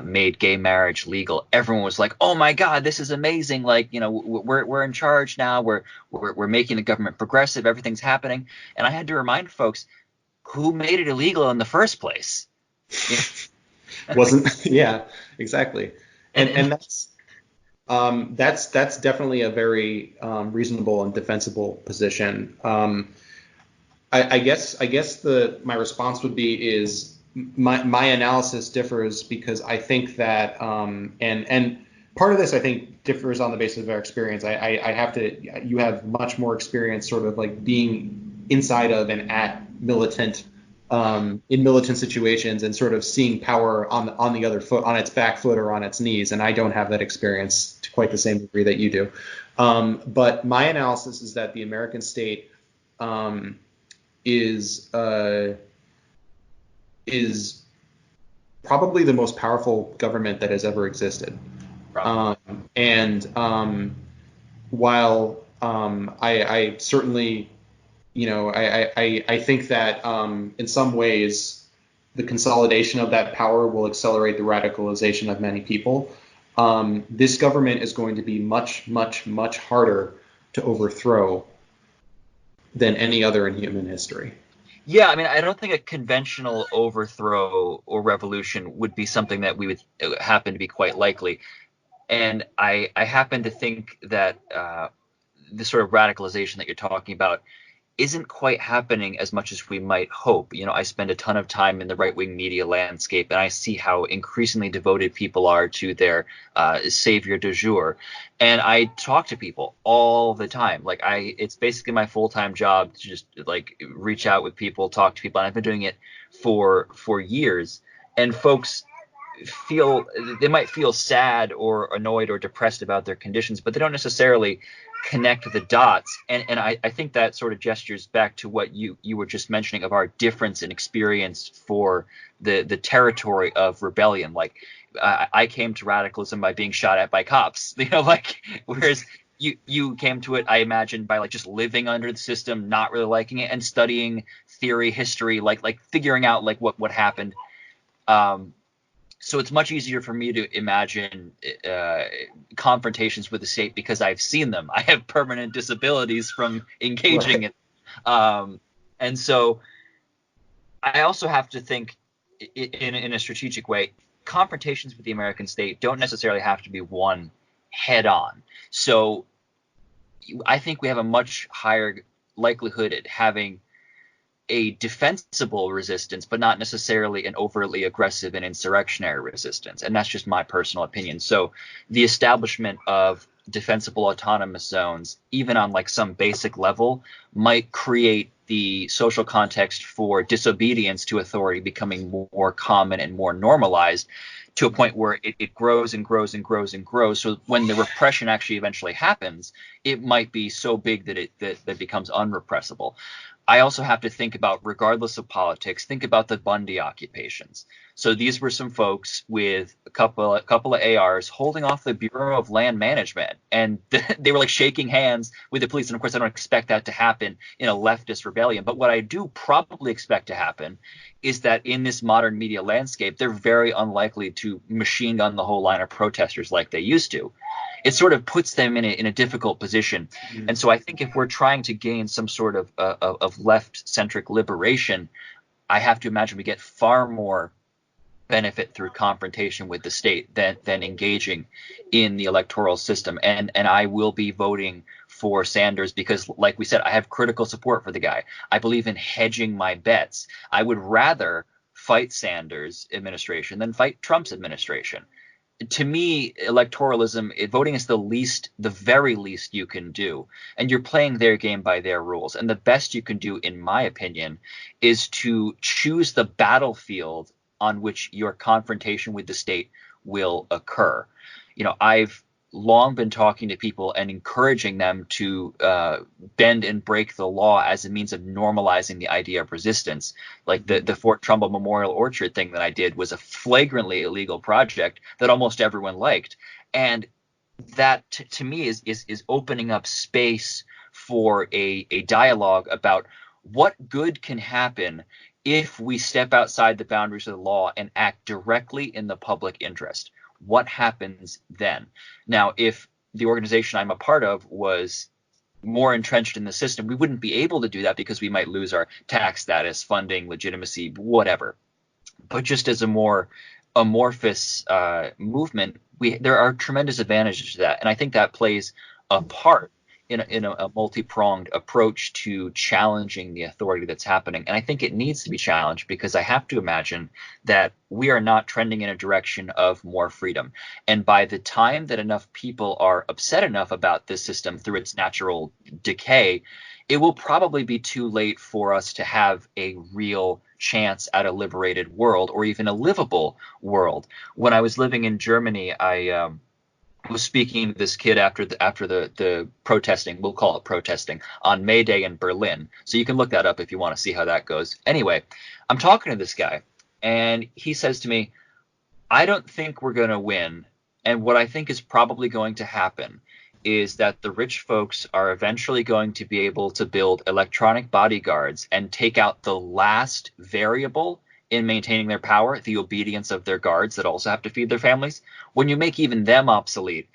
made gay marriage legal. Everyone was like, "Oh my God, this is amazing! Like, we're in charge now. We're making the government progressive. Everything's happening." And I had to remind folks who made it illegal in the first place. Wasn't yeah, exactly. And that's definitely a very reasonable and defensible position. I guess my response would be is my analysis differs because I think that and part of this I think differs on the basis of our experience. You have much more experience sort of like being inside of and at militant in militant situations and sort of seeing power on the other foot, on its back foot or on its knees, and I don't have that experience to quite the same degree that you do. But my analysis is that the American state is probably the most powerful government that has ever existed. While I certainly, I think that in some ways the consolidation of that power will accelerate the radicalization of many people. This government is going to be much, much, much harder to overthrow than any other in human history. Yeah, I mean, I don't think a conventional overthrow or revolution would be something that we would happen to be quite likely. And I happen to think that the sort of radicalization that you're talking about isn't quite happening as much as we might hope. I spend a ton of time in the right-wing media landscape, and I see how increasingly devoted people are to their savior du jour. And I talk to people all the time. It's basically my full-time job to just like reach out with people, talk to people, and I've been doing it for years. And folks they might feel sad or annoyed or depressed about their conditions, but they don't necessarily connect the dots. And I think that sort of gestures back to what you were just mentioning of our difference in experience for the territory of rebellion. Like I came to radicalism by being shot at by cops, whereas you came to it, I imagine, by like just living under the system, not really liking it, and studying theory, history, like figuring out like what happened. So it's much easier for me to imagine confrontations with the state because I've seen them. I have permanent disabilities from engaging in and so I also have to think in a strategic way. confrontations with the American state don't necessarily have to be won head on. So I think we have a much higher likelihood at having a defensible resistance, but not necessarily an overtly aggressive and insurrectionary resistance. And that's just my personal opinion. So the establishment of defensible autonomous zones, even on like some basic level, might create the social context for disobedience to authority becoming more common and more normalized, to a point where it grows and grows and grows and grows. So when the repression actually eventually happens, it might be so big that that becomes unrepressible. I also have to think about, regardless of politics, think about the Bundy occupations. So these were some folks with a couple of ARs holding off the Bureau of Land Management, and they were like shaking hands with the police. And of course, I don't expect that to happen in a leftist rebellion. But what I do probably expect to happen is that in this modern media landscape, they're very unlikely to machine gun the whole line of protesters like they used to. It sort of puts them in a difficult position. And so I think if we're trying to gain some sort of left-centric liberation, I have to imagine we get far more benefit through confrontation with the state than engaging in the electoral system. And I will be voting for Sanders because, like we said, I have critical support for the guy. I believe in hedging my bets. I would rather fight Sanders' administration than fight Trump's administration. To me, electoralism, voting is the very least you can do. And you're playing their game by their rules. And the best you can do, in my opinion, is to choose the battlefield on which your confrontation with the state will occur. You know, I've long been talking to people and encouraging them to bend and break the law as a means of normalizing the idea of resistance. Like the Fort Trumbull Memorial Orchard thing that I did was a flagrantly illegal project that almost everyone liked. And that to me is opening up space for a dialogue about what good can happen if we step outside the boundaries of the law and act directly in the public interest. What happens then? Now, if the organization I'm a part of was more entrenched in the system, we wouldn't be able to do that because we might lose our tax status, funding, legitimacy, whatever. But just as a more amorphous movement, there are tremendous advantages to that. And I think that plays a part in a multi-pronged approach to challenging the authority that's happening. And I think it needs to be challenged because I have to imagine that we are not trending in a direction of more freedom. And by the time that enough people are upset enough about this system through its natural decay, it will probably be too late for us to have a real chance at a liberated world or even a livable world. When I was living in Germany, I was speaking to this kid after the protesting, we'll call it protesting, on May Day in Berlin. So you can look that up if you want to see how that goes. Anyway, I'm talking to this guy, and he says to me, I don't think we're going to win. And what I think is probably going to happen is that the rich folks are eventually going to be able to build electronic bodyguards and take out the last variable in maintaining their power, the obedience of their guards that also have to feed their families. When you make even them obsolete,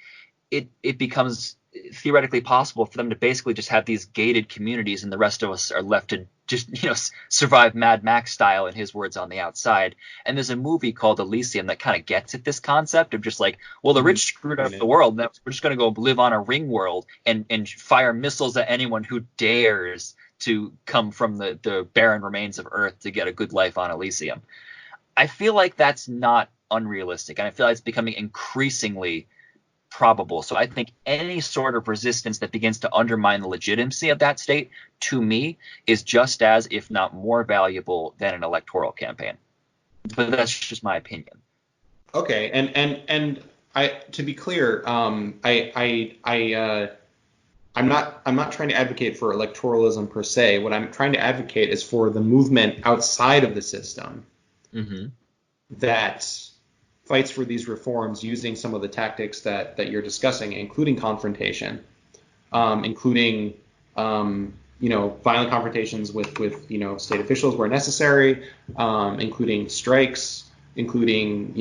it becomes theoretically possible for them to basically just have these gated communities, and the rest of us are left to just, you know, survive Mad Max style, in his words, on the outside. And there's a movie called Elysium that kind of gets at this concept of just like, well, the rich screwed up the world, and we're just going to go live on a ring world and fire missiles at anyone who dares to come from the barren remains of Earth to get a good life on Elysium. I feel like that's not unrealistic, and I feel like it's becoming increasingly probable. So I think any sort of resistance that begins to undermine the legitimacy of that state, to me, is just as, if not more valuable than an electoral campaign. But that's just my opinion. Okay, and I, to be clear, I'm not trying to advocate for electoralism per se. What I'm trying to advocate is for the movement outside of the system that fights for these reforms using some of the tactics that you're discussing, including confrontation, including violent confrontations with state officials where necessary, including strikes, including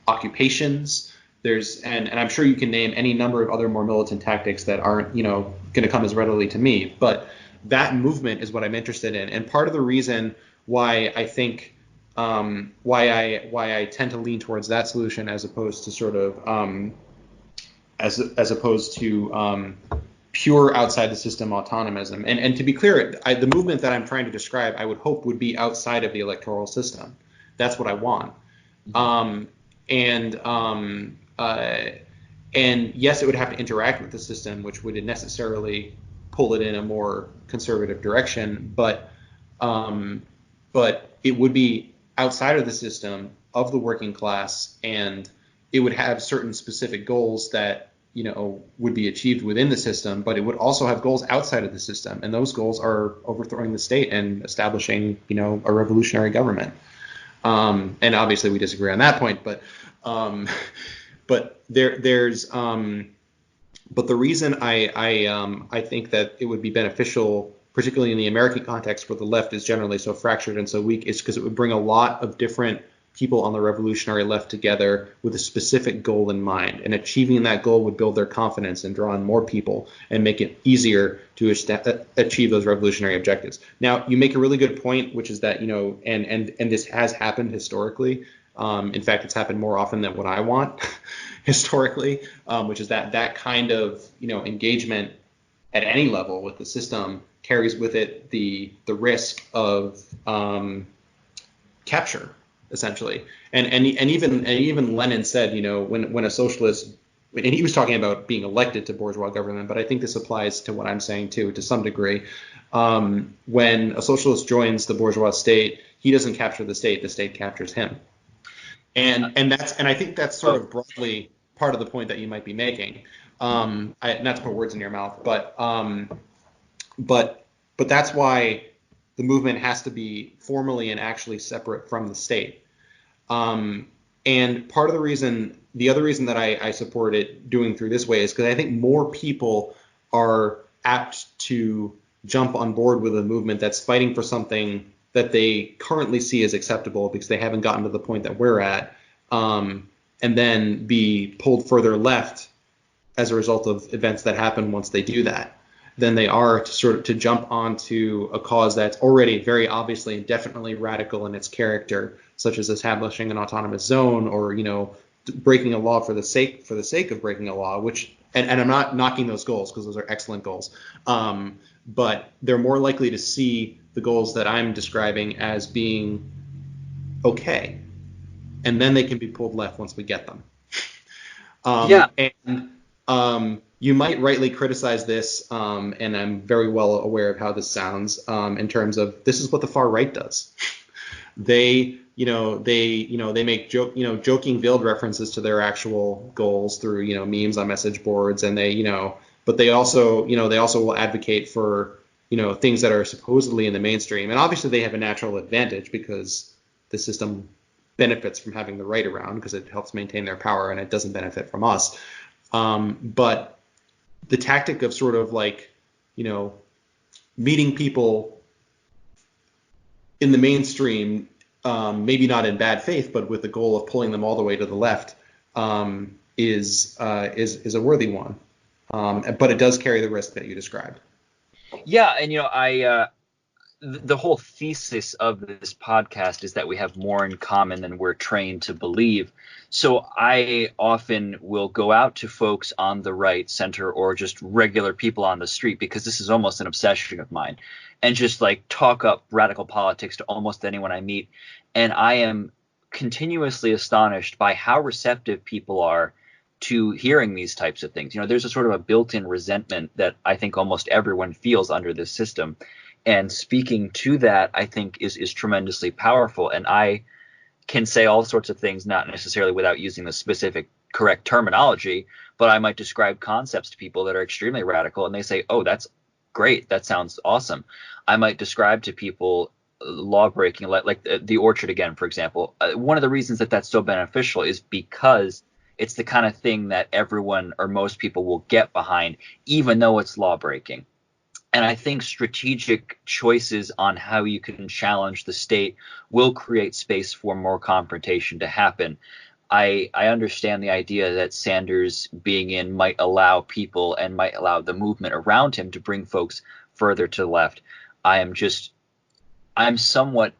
occupations. And I'm sure you can name any number of other more militant tactics that aren't going to come as readily to me, but that movement is what I'm interested in. And part of the reason why I think why I tend to lean towards that solution as opposed to sort of as opposed to pure outside the system autonomism. And to be clear, the movement that I'm trying to describe, I would hope would be outside of the electoral system. That's what I want. And yes, it would have to interact with the system, which would necessarily pull it in a more conservative direction. But it would be outside of the system of the working class, and it would have certain specific goals that would be achieved within the system, but it would also have goals outside of the system, and those goals are overthrowing the state and establishing a revolutionary government. And obviously we disagree on that point, but there's but the reason I think that it would be beneficial, particularly in the American context where the left is generally so fractured and so weak, is because it would bring a lot of different people on the revolutionary left together with a specific goal in mind, and achieving that goal would build their confidence and draw in more people and make it easier to achieve those revolutionary objectives. Now, you make a really good point, which is that and this has happened historically. In fact, it's happened more often than what I want historically, which is that kind of engagement at any level with the system carries with it the risk of capture, essentially. And even Lenin said, when a socialist, and he was talking about being elected to bourgeois government, but I think this applies to what I'm saying too, to some degree. When a socialist joins the bourgeois state, he doesn't capture the state captures him. And I think that's sort of broadly part of the point that you might be making. Not to put words in your mouth, but that's why the movement has to be formally and actually separate from the state. And part of the other reason that I support it doing through this way is because I think more people are apt to jump on board with a movement that's fighting for something that they currently see as acceptable because they haven't gotten to the point that we're at, and then be pulled further left as a result of events that happen once they do that, than they are to jump onto a cause that's already very obviously and definitely radical in its character, such as establishing an autonomous zone or breaking a law for the sake of breaking a law. Which and I'm not knocking those goals because those are excellent goals, but they're more likely to see the goals that I'm describing as being okay, and then they can be pulled left once we get them. And you might rightly criticize this, and I'm very well aware of how this sounds, in terms of this is what the far right does. They make joking veiled references to their actual goals through memes on message boards, and but they also will advocate for things that are supposedly in the mainstream, and obviously they have a natural advantage because the system benefits from having the right around because it helps maintain their power, and it doesn't benefit from us. But the tactic of sort of meeting people in the mainstream, maybe not in bad faith, but with the goal of pulling them all the way to the left, is a worthy one. But it does carry the risk that you described. Yeah, and the whole thesis of this podcast is that we have more in common than we're trained to believe. So I often will go out to folks on the right, center, or just regular people on the street, because this is almost an obsession of mine, and just talk up radical politics to almost anyone I meet. And I am continuously astonished by how receptive people are to hearing these types of things. There's a sort of a built-in resentment that I think almost everyone feels under this system. And speaking to that, I think, is tremendously powerful. And I can say all sorts of things, not necessarily without using the specific correct terminology, but I might describe concepts to people that are extremely radical, and they say, oh, that's great. That sounds awesome. I might describe to people law breaking, like the orchard again, for example. One of the reasons that that's so beneficial is because it's the kind of thing that everyone or most people will get behind, even though it's law breaking. And I think strategic choices on how you can challenge the state will create space for more confrontation to happen. I understand the idea that Sanders being in might allow people and might allow the movement around him to bring folks further to the left. I'm somewhat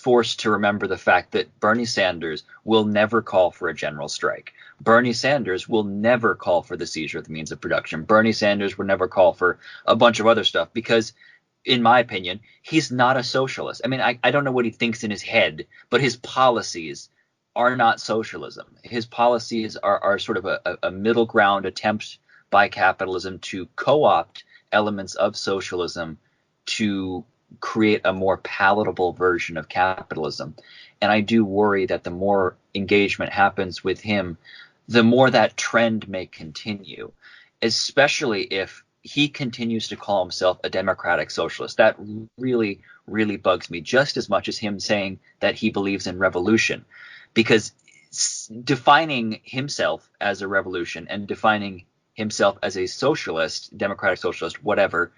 forced to remember the fact that Bernie Sanders will never call for a general strike. Bernie Sanders will never call for the seizure of the means of production. Bernie Sanders would never call for a bunch of other stuff because, in my opinion, he's not a socialist. I mean, I don't know what he thinks in his head, but his policies are not socialism. His policies are sort of a middle ground attempt by capitalism to co-opt elements of socialism to create a more palatable version of capitalism. And I do worry that the more engagement happens with him, the more that trend may continue, especially if he continues to call himself a democratic socialist. That really, really bugs me, just as much as him saying that he believes in revolution, because defining himself as a revolution and defining himself as a socialist, democratic socialist, whatever,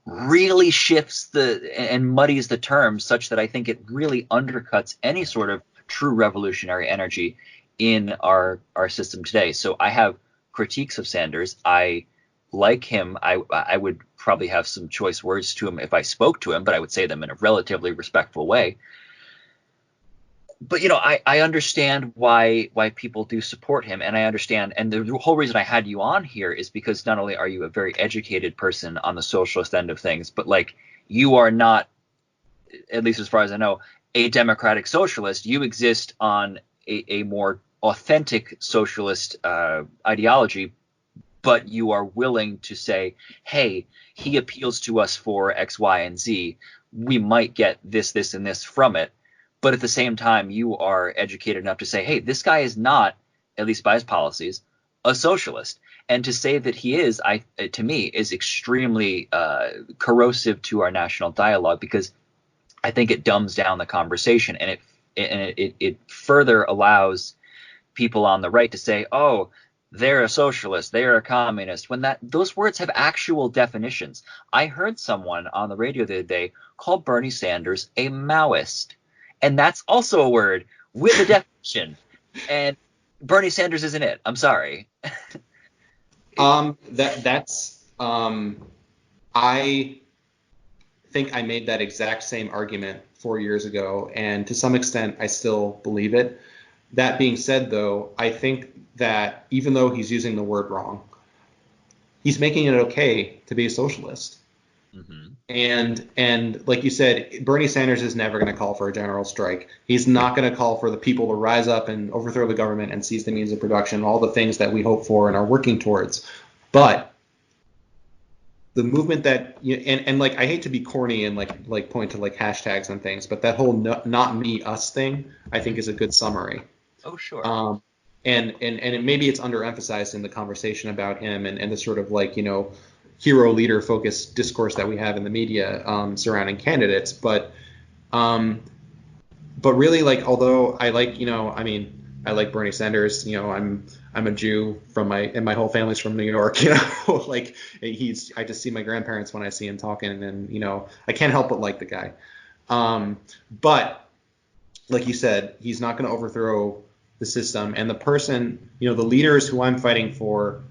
really shifts and muddies the terms such that I think it really undercuts any sort of true revolutionary energy in our system today. So I have critiques of Sanders. I like him. I would probably have some choice words to him if I spoke to him, but I would say them in a relatively respectful way. But, I understand why people do support him, and I understand. And the whole reason I had you on here is because not only are you a very educated person on the socialist end of things, but you are not, at least as far as I know, a democratic socialist. You exist on a more authentic socialist ideology, but you are willing to say, hey, he appeals to us for X, Y, and Z. We might get this, this, and this from it. But at the same time, you are educated enough to say, hey, this guy is not, at least by his policies, a socialist. And to say that he is, to me, is extremely corrosive to our national dialogue, because I think it dumbs down the conversation, and it further allows people on the right to say, oh, they're a socialist, they're a communist, when those words have actual definitions. I heard someone on the radio the other day call Bernie Sanders a Maoist. And that's also a word with a definition. And Bernie Sanders isn't it. I'm sorry. I think I made that exact same argument 4 years ago, and to some extent I still believe it. That being said, though, I think that even though he's using the word wrong, he's making it okay to be a socialist. Mm-hmm. And like you said, Bernie Sanders is never going to call for a general strike. He's not going to call for the people to rise up and overthrow the government and seize the means of production, all the things that we hope for and are working towards. But the movement that I hate to be corny and like point to hashtags and things, but that whole not me us thing I think is a good summary. Oh, sure. And maybe it's underemphasized in the conversation about him and the sort of hero leader focused discourse that we have in the media surrounding candidates, but really, although I I like Bernie Sanders, I'm a Jew and my whole family's from New York, I just see my grandparents when I see him talking, and I can't help but like the guy, but like you said, he's not going to overthrow the system, and the person, the leaders who I'm fighting for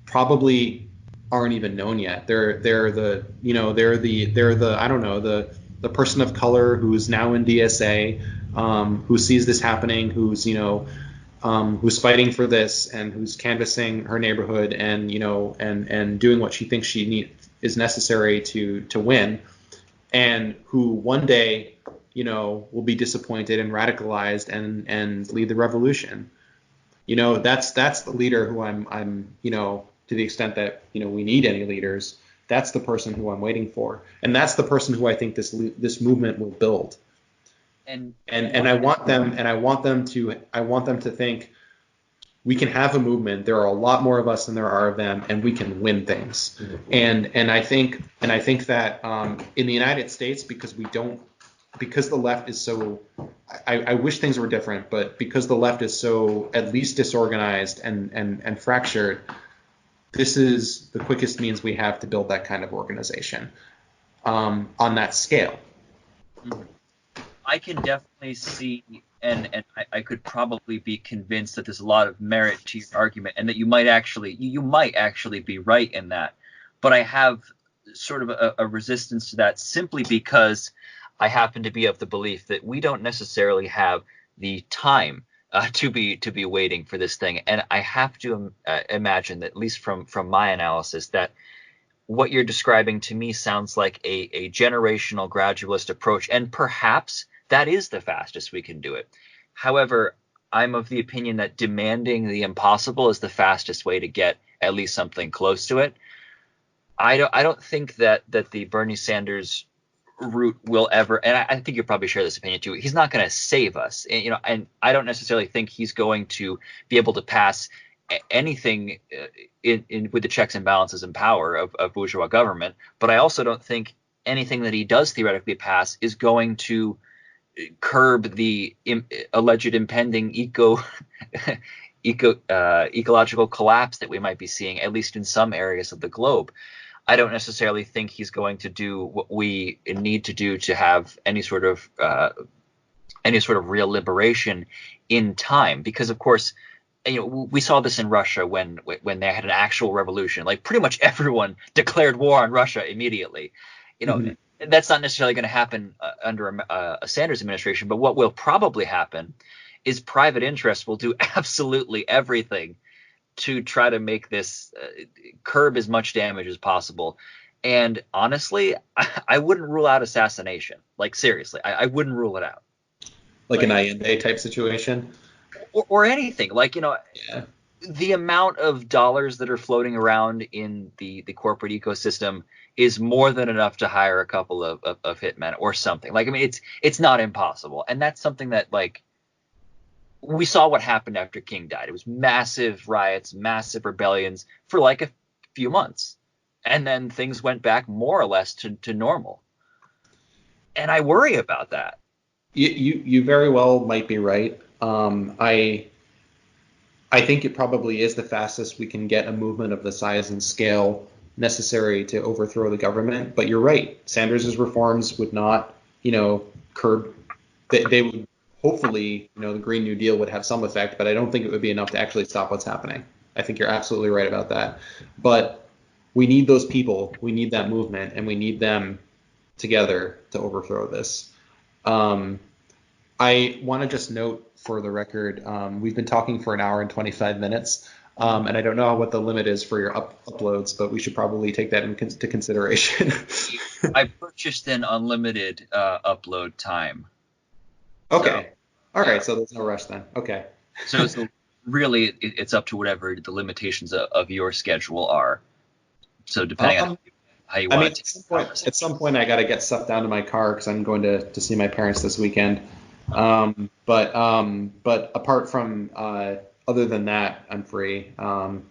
probably aren't even known yet. They're the I don't know, the person of color who's now in DSA, who sees this happening, who's fighting for this, and who's canvassing her neighborhood and and doing what she thinks is necessary to win, and who one day will be disappointed and radicalized and lead the revolution. That's the leader who I'm to the extent that we need any leaders, that's the person who I'm waiting for, and that's the person who I think this movement will build. And I want them to think we can have a movement. There are a lot more of us than there are of them, and we can win things. And I think that in the United States, because the left is so, I wish things were different, but because the left is so at least disorganized and fractured, this is the quickest means we have to build that kind of organization on that scale. I can definitely see, and I could probably be convinced that there's a lot of merit to your argument, and that you might actually be right in that. But I have sort of a resistance to that, simply because I happen to be of the belief that we don't necessarily have the time to be waiting for this thing. And I have to imagine that, at least from my analysis, that what you're describing to me sounds like a generational gradualist approach, and perhaps that is the fastest we can do it. However, I'm of the opinion that demanding the impossible is the fastest way to get at least something close to it. I don't think that the Bernie Sanders route will ever, and I think you probably share this opinion too. He's not going to save us, and I don't necessarily think he's going to be able to pass anything in with the checks and balances and power of bourgeois government. But I also don't think anything that he does theoretically pass is going to curb the alleged impending ecological collapse that we might be seeing, at least in some areas of the globe. I don't necessarily think he's going to do what we need to do to have any sort of real liberation in time, because of course, we saw this in Russia when they had an actual revolution. Like, pretty much everyone declared war on Russia immediately. That's not necessarily going to happen under a Sanders administration, but what will probably happen is private interests will do absolutely everything to try to make this curb as much damage as possible. And honestly, I wouldn't rule out assassination. Like, seriously, I wouldn't rule it out. Like an Allende type situation? Or anything. Like, yeah. The amount of dollars that are floating around in the corporate ecosystem is more than enough to hire a couple of hitmen or something. Like, I mean, it's not impossible. And that's something that, like, we saw what happened after King died. It was massive riots, massive rebellions for like a few months. And then things went back more or less to normal. And I worry about that. You very well might be right. I think it probably is the fastest we can get a movement of the size and scale necessary to overthrow the government. But you're right. Sanders' reforms would not, curb. They would. Hopefully, the Green New Deal would have some effect, but I don't think it would be enough to actually stop what's happening. I think you're absolutely right about that. But we need those people, we need that movement, and we need them together to overthrow this. I want to just note for the record, we've been talking for an hour and 25 minutes, and I don't know what the limit is for your uploads, but we should probably take that into consideration. I purchased an unlimited upload time. Okay. So, all right. So there's no rush then. Okay. So really, it's up to whatever the limitations of your schedule are. So depending on how you want it. At some point, I got to get stuff down to my car because I'm going to see my parents this weekend. But apart from other than that, I'm free. I'm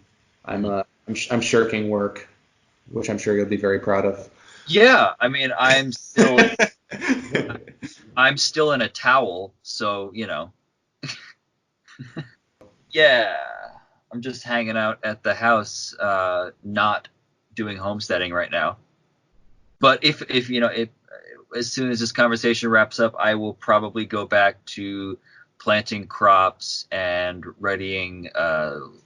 shirking work, which I'm sure you'll be very proud of. Yeah, I mean, I'm still in a towel, so Yeah, I'm just hanging out at the house, not doing homesteading right now. But if as soon as this conversation wraps up, I will probably go back to planting crops and readying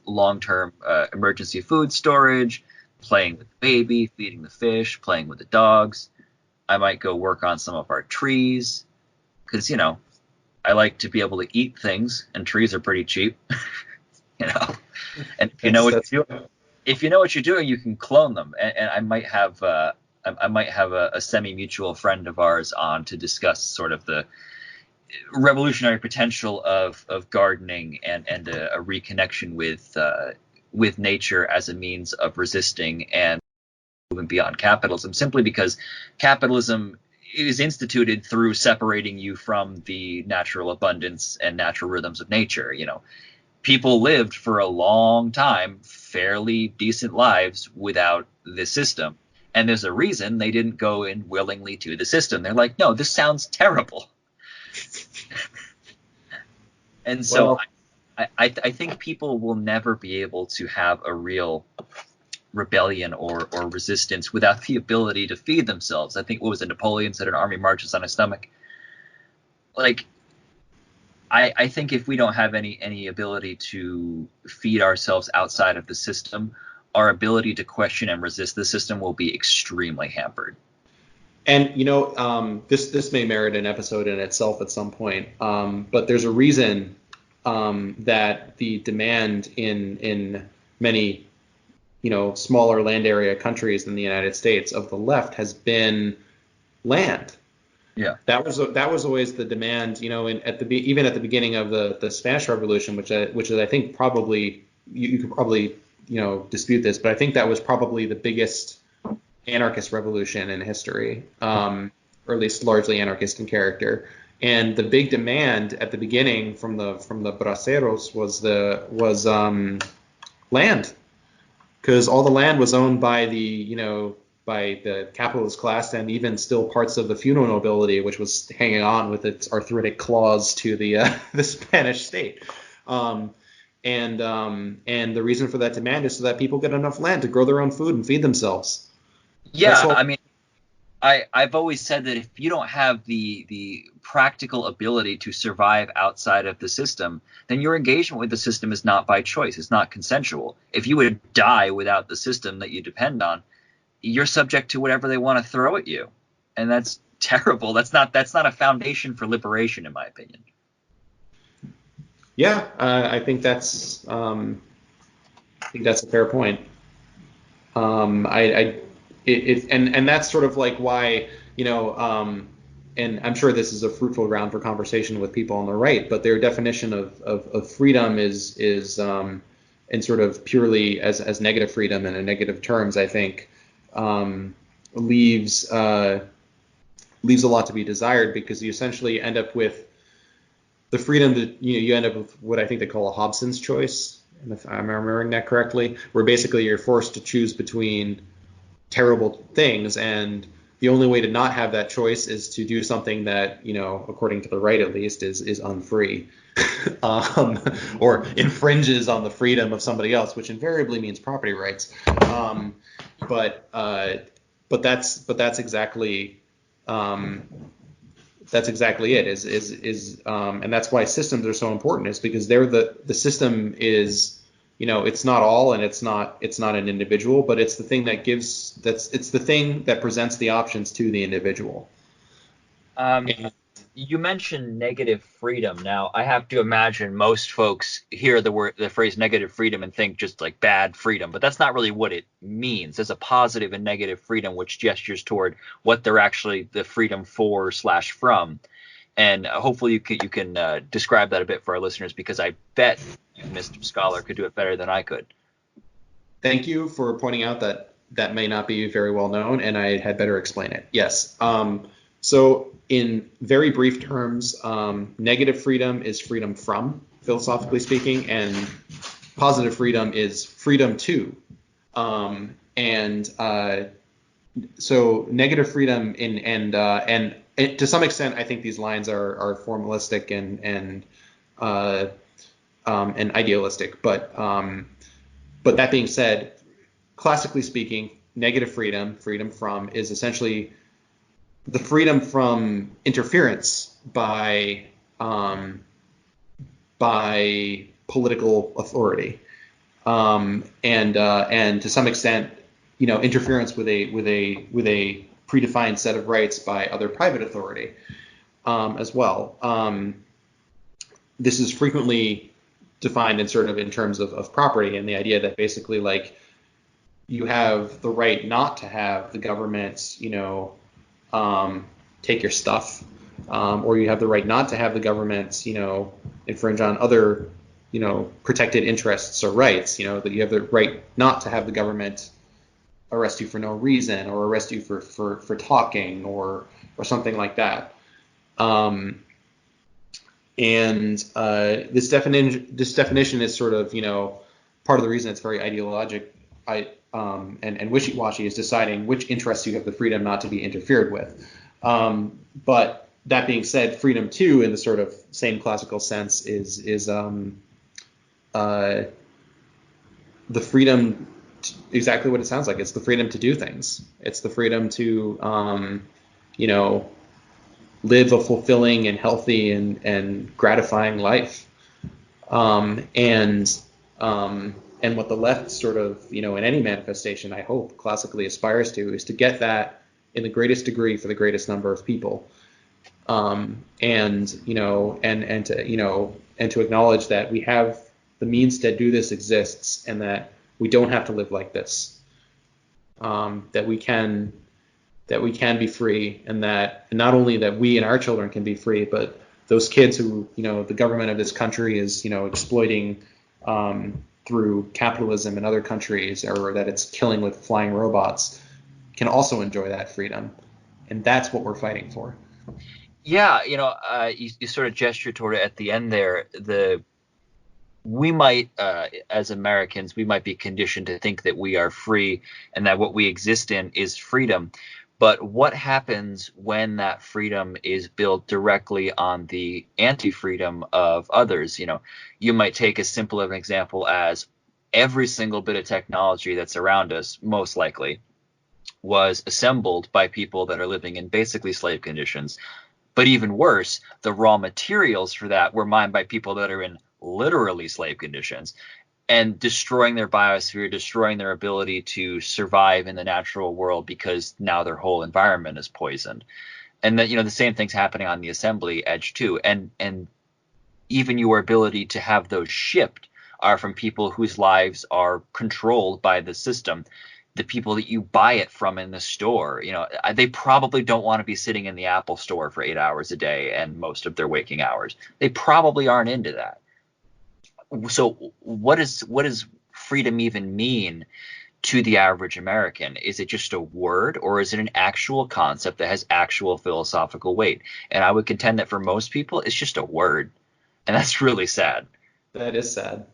long-term emergency food storage, playing with the baby, feeding the fish, playing with the dogs. I might go work on some of our trees because, I like to be able to eat things, and trees are pretty cheap, And if you know what you're doing, you can clone them. And I might have a semi-mutual friend of ours on to discuss sort of the revolutionary potential of gardening and a reconnection with nature as a means of resisting and moving beyond capitalism, simply because capitalism is instituted through separating you from the natural abundance and natural rhythms of nature. People lived for a long time fairly decent lives without this system, and there's a reason they didn't go in willingly to the system. They're like, no, this sounds terrible. And so I think people will never be able to have a real rebellion or resistance without the ability to feed themselves. I think, what was it, Napoleon said, an army marches on his stomach. Like, I think if we don't have any ability to feed ourselves outside of the system, our ability to question and resist the system will be extremely hampered. And this may merit an episode in itself at some point. But there's a reason that the demand in many smaller land area countries in the United States of the left has been land. Yeah. That was always the demand, even at the beginning of the Spanish Revolution, which is I think probably you could probably dispute this, but I think that was probably the biggest anarchist revolution in history, or at least largely anarchist in character. And the big demand at the beginning from the braceros was land, because all the land was owned by the capitalist class, and even still parts of the feudal nobility, which was hanging on with its arthritic claws to the the Spanish state. And the reason for that demand is so that people get enough land to grow their own food and feed themselves. Yeah, I mean, I've always said that if you don't have the practical ability to survive outside of the system, then your engagement with the system is not by choice. It's not consensual. If you would die without the system that you depend on, you're subject to whatever they want to throw at you, and that's terrible. That's not a foundation for liberation, in my opinion. Yeah, I think that's a fair point. And that's sort of like why, and I'm sure this is a fruitful ground for conversation with people on the right, but their definition of freedom is and sort of purely as negative freedom and in negative terms, I think, leaves a lot to be desired, because you essentially end up with the freedom to, you end up with what I think they call a Hobson's choice, and if I'm remembering that correctly, where basically you're forced to choose between terrible things, and the only way to not have that choice is to do something that, according to the right at least, is unfree, or infringes on the freedom of somebody else, which invariably means property rights. But that's exactly it. And that's why systems are so important, is because the system is, it's not all, and it's not an individual, but it's the thing it's the thing that presents the options to the individual. You mentioned negative freedom. Now, I have to imagine most folks hear the phrase negative freedom and think just like bad freedom, but that's not really what it means. There's a positive and negative freedom which gestures toward what they're actually the freedom for / from. And hopefully you can describe that a bit for our listeners, because I bet you, Mr. Scholar, could do it better than I could. Thank you for pointing out that may not be very well known, and I had better explain it. Yes. So in very brief terms, negative freedom is freedom from, philosophically speaking, and positive freedom is freedom to. So negative freedom and to some extent, I think these lines are formalistic and idealistic. But that being said, classically speaking, negative freedom from, is essentially the freedom from interference by political authority, and to some extent, interference with a predefined set of rights by other private authority, as well. This is frequently defined in terms of property, and the idea that basically, like, you have the right not to have the government, take your stuff, or you have the right not to have the government, infringe on other, protected interests or rights. That you have the right not to have the government arrest you for no reason, or arrest you for talking, or something like that. This definition is sort of, part of the reason it's very ideologic, and wishy-washy, is deciding which interests you have the freedom not to be interfered with. But that being said, freedom too, in the sort of same classical sense, is the freedom, exactly what it sounds like. It's the freedom to do things. It's the freedom to, live a fulfilling and healthy and gratifying life. And what the left sort of, in any manifestation, I hope, classically aspires to, is to get that in the greatest degree for the greatest number of people. And to acknowledge that we have the means to do this exists, and that we don't have to live like this. That we can be free, and that not only that we and our children can be free, but those kids who the government of this country is exploiting through capitalism in other countries, or that it's killing with flying robots, can also enjoy that freedom, and that's what we're fighting for. Yeah, you sort of gestured toward it at the end there. We might, as Americans, we might be conditioned to think that we are free and that what we exist in is freedom. But what happens when that freedom is built directly on the anti-freedom of others? You might take as simple of an example as every single bit of technology that's around us, most likely, was assembled by people that are living in basically slave conditions. But even worse, the raw materials for that were mined by people that are in literally slave conditions, and destroying their biosphere, destroying their ability to survive in the natural world because now their whole environment is poisoned. And that the same thing's happening on the assembly edge too. And even your ability to have those shipped are from people whose lives are controlled by the system. The people that you buy it from in the store, they probably don't want to be sitting in the Apple store for 8 hours a day and most of their waking hours. They probably aren't into that. So what does freedom even mean to the average American? Is it just a word, or is it an actual concept that has actual philosophical weight? And I would contend that for most people, it's just a word. And that's really sad. That is sad.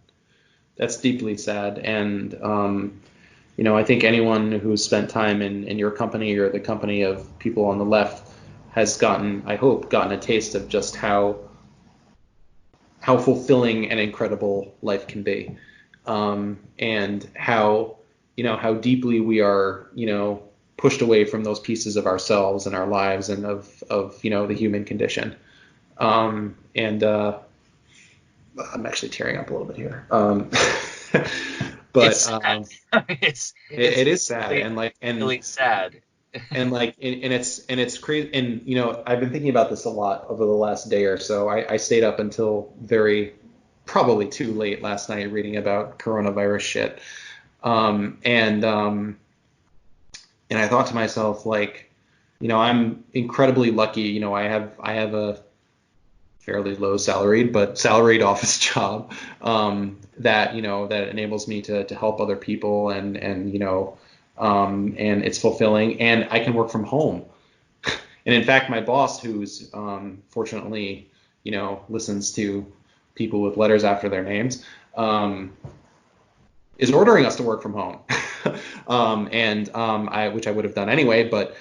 That's deeply sad. And, I think anyone who's spent time in your company or the company of people on the left has gotten a taste of just how fulfilling and incredible life can be, and how deeply we are pushed away from those pieces of ourselves and our lives and of the human condition. And I'm actually tearing up a little bit here. But it's sad. it is sad, really, really sad. And it's crazy. And I've been thinking about this a lot over the last day or so. I stayed up until probably too late last night reading about coronavirus shit. And I thought to myself, I'm incredibly lucky. I have a fairly low salaried office job that enables me to help other people, and it's fulfilling, and I can work from home. And in fact, my boss, who's fortunately listens to people with letters after their names, is ordering us to work from home. Which I would have done anyway, but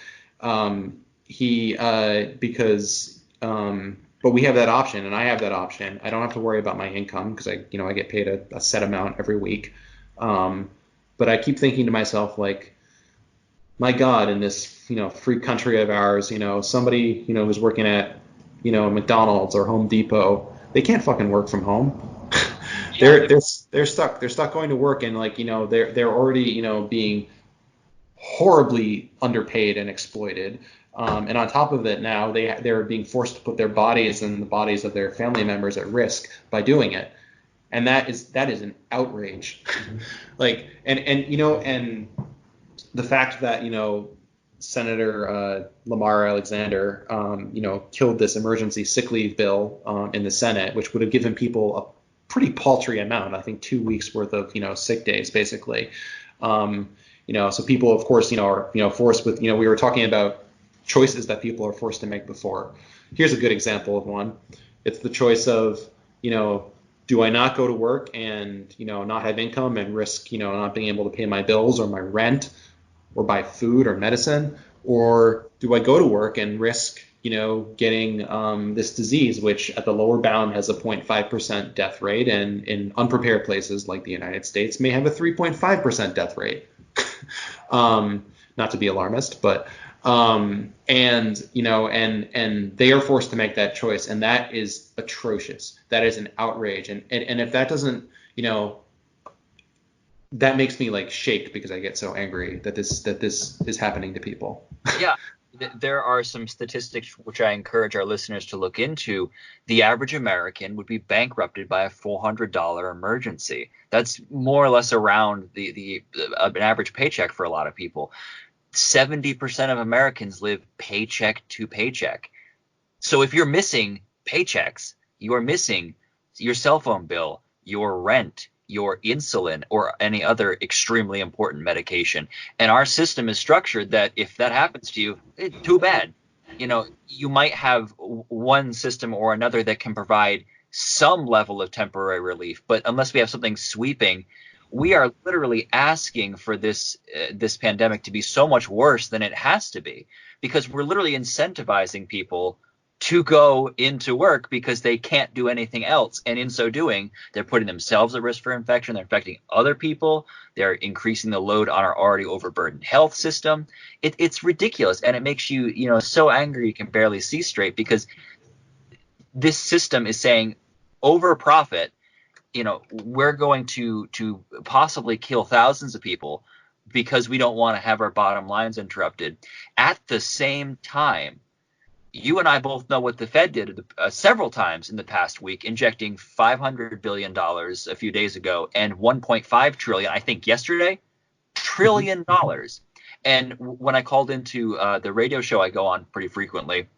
but we have that option, and I have that option. I don't have to worry about my income because I get paid a set amount every week. But I keep thinking to myself, my God, in this free country of ours, somebody who's working at McDonald's or Home Depot, they can't fucking work from home. They're stuck. They're stuck going to work, and they're already being horribly underpaid and exploited. And on top of it, now they're being forced to put their bodies and the bodies of their family members at risk by doing it, and that is an outrage. And the fact that Senator Lamar Alexander killed this emergency sick leave bill in the Senate, which would have given people a pretty paltry amount, I think 2 weeks worth of sick days basically. So people, of course, are forced with we were talking about choices that people are forced to make before. Here's a good example of one. It's the choice of, do I not go to work and, not have income and risk, not being able to pay my bills or my rent or buy food or medicine? Or do I go to work and risk, getting this disease, which at the lower bound has a 0.5% death rate, and in unprepared places like the United States may have a 3.5% death rate. Not to be alarmist, but and they are forced to make that choice, and that is atrocious. That is an outrage, and if that doesn't that makes me like shake because I get so angry that this is happening to people. Yeah, there are some statistics which I encourage our listeners to look into. The average American would be bankrupted by a $400 emergency. That's more or less around the an average paycheck for a lot of people. 70% of Americans live paycheck to paycheck. So if you're missing paychecks, you are missing your cell phone bill, your rent, your insulin, or any other extremely important medication. And our system is structured that if that happens to you, it's too bad. You might have one system or another that can provide some level of temporary relief, but unless we have something sweeping, we are literally asking for this pandemic to be so much worse than it has to be, because we're literally incentivizing people to go into work because they can't do anything else. And in so doing, they're putting themselves at risk for infection. They're infecting other people. They're increasing the load on our already overburdened health system. It's ridiculous. And it makes you, so angry you can barely see straight, because this system is saying over profit, we're going to possibly kill thousands of people because we don't want to have our bottom lines interrupted. At the same time, you and I both know what the Fed did several times in the past week, injecting $500 billion a few days ago and $1.5 trillion, I think yesterday, trillion dollars. And when I called into the radio show I go on pretty frequently,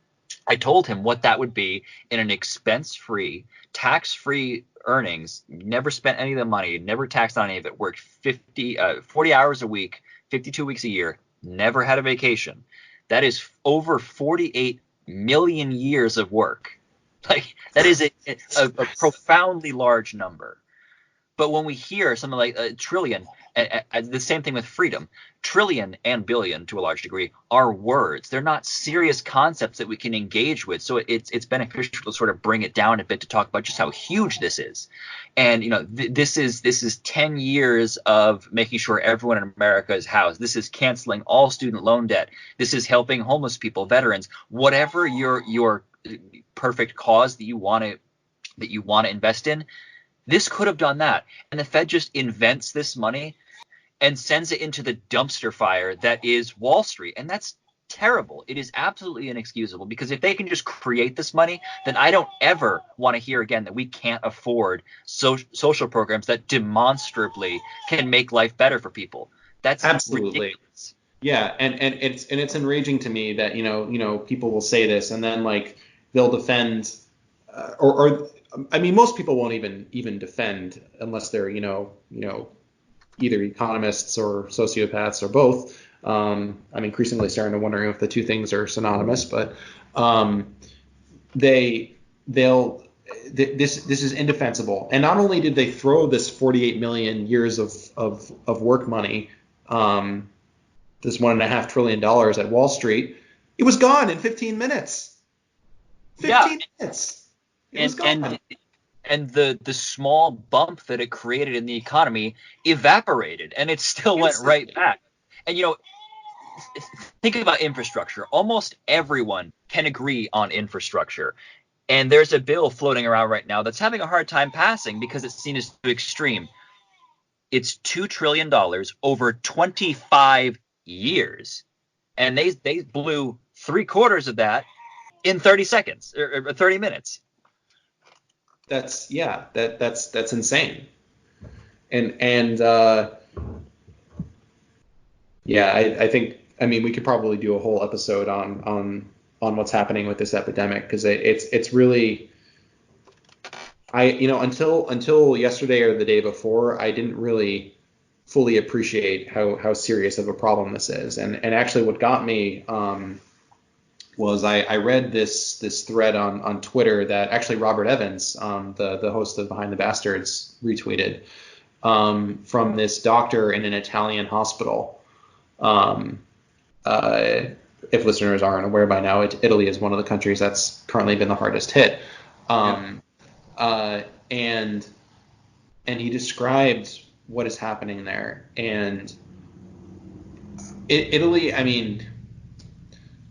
I told him what that would be in an expense-free, tax-free earnings, never spent any of the money, never taxed on any of it, worked 40 hours a week, 52 weeks a year, never had a vacation. That is over 48 million years of work. Like, that is a profoundly large number. But when we hear something like a trillion, the same thing with freedom, trillion and billion to a large degree are words. They're not serious concepts that we can engage with. So it's beneficial to sort of bring it down a bit to talk about just how huge this is. And this is 10 years of making sure everyone in America is housed. This is canceling all student loan debt. This is helping homeless people, veterans, whatever your perfect cause that you want to invest in. This could have done that. And the Fed just invents this money and sends it into the dumpster fire that is Wall Street. And that's terrible. It is absolutely inexcusable, because if they can just create this money, then I don't ever want to hear again that we can't afford social programs that demonstrably can make life better for people. That's Absolutely ridiculous. Yeah, and it's enraging to me that people will say this and then like they'll defend or I mean, most people won't even defend unless they're either economists or sociopaths or both. I'm increasingly starting to wondering if the two things are synonymous, but this is indefensible. And not only did they throw this 48 million years of work money, this $1.5 trillion at Wall Street, it was gone in 15 minutes. 15 minutes. And the small bump that it created in the economy evaporated, and it still went right back. And think about infrastructure. Almost everyone can agree on infrastructure. And there's a bill floating around right now that's having a hard time passing because it's seen as too extreme. It's $2 trillion over 25 years. And they blew 3/4 of that in 30 seconds or 30 minutes. That's insane. And I think, we could probably do a whole episode on what's happening with this epidemic, because it's really, until yesterday or the day before, I didn't really fully appreciate how serious of a problem this is. And actually what got me was I read this thread on Twitter that actually Robert Evans, the host of Behind the Bastards, retweeted from this doctor in an Italian hospital. If listeners aren't aware by now, Italy is one of the countries that's currently been the hardest hit. And he described what is happening there. And Italy,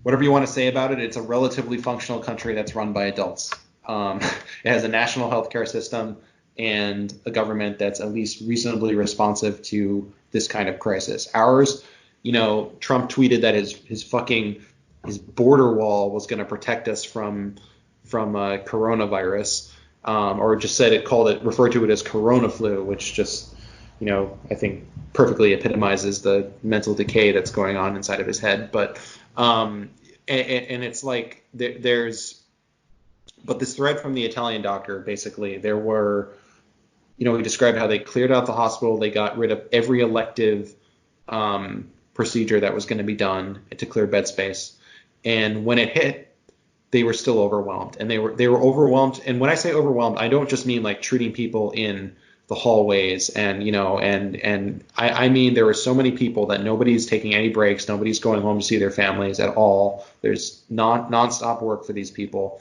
whatever you want to say about it, it's a relatively functional country that's run by adults. It has a national healthcare system and a government that's at least reasonably responsive to this kind of crisis. Ours, Trump tweeted that his border wall was going to protect us from coronavirus, or just referred to it as corona flu, which just, I think perfectly epitomizes the mental decay that's going on inside of his head. But and it's like but this thread from the Italian doctor, basically, there were, he described how they cleared out the hospital, they got rid of every elective procedure that was going to be done to clear bed space, and when it hit, they were still overwhelmed, and they were overwhelmed. And when I say overwhelmed, I don't just mean like treating people in the hallways, and I mean there were so many people that nobody's taking any breaks, nobody's going home to see their families at all. There's nonstop work for these people,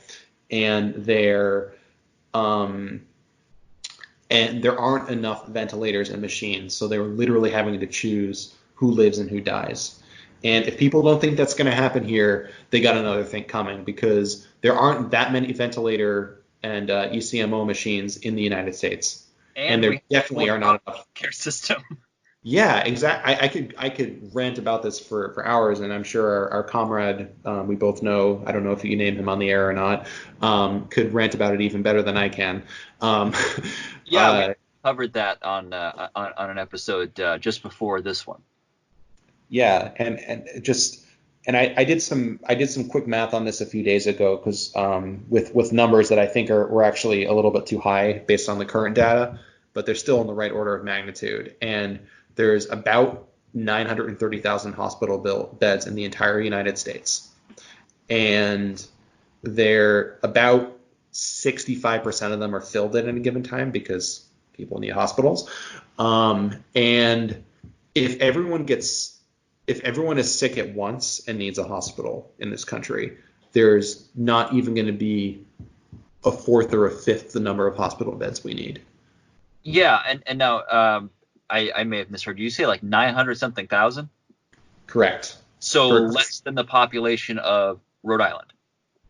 and there aren't enough ventilators and machines, so they were literally having to choose who lives and who dies. And if people don't think that's going to happen here, they got another thing coming, because there aren't that many ventilator and ECMO machines in the United States, and there definitely are not enough care system. Yeah, exactly. I could rant about this for hours, and I'm sure our comrade, we both know, I don't know if you name him on the air or not, could rant about it even better than I can. Yeah, we covered that on an episode just before this one. Yeah, and I did some quick math on this a few days ago, because with numbers that I think were actually a little bit too high based on the current data, but they're still in the right order of magnitude. And there's about 930,000 hospital beds in the entire United States, and they're about 65% of them are filled at any given time because people need hospitals. And if everyone is sick at once and needs a hospital in this country, there's not even going to be a fourth or a fifth the number of hospital beds we need. Yeah, and now I may have misheard. You say like 900 something thousand? Correct. So less than the population of Rhode Island.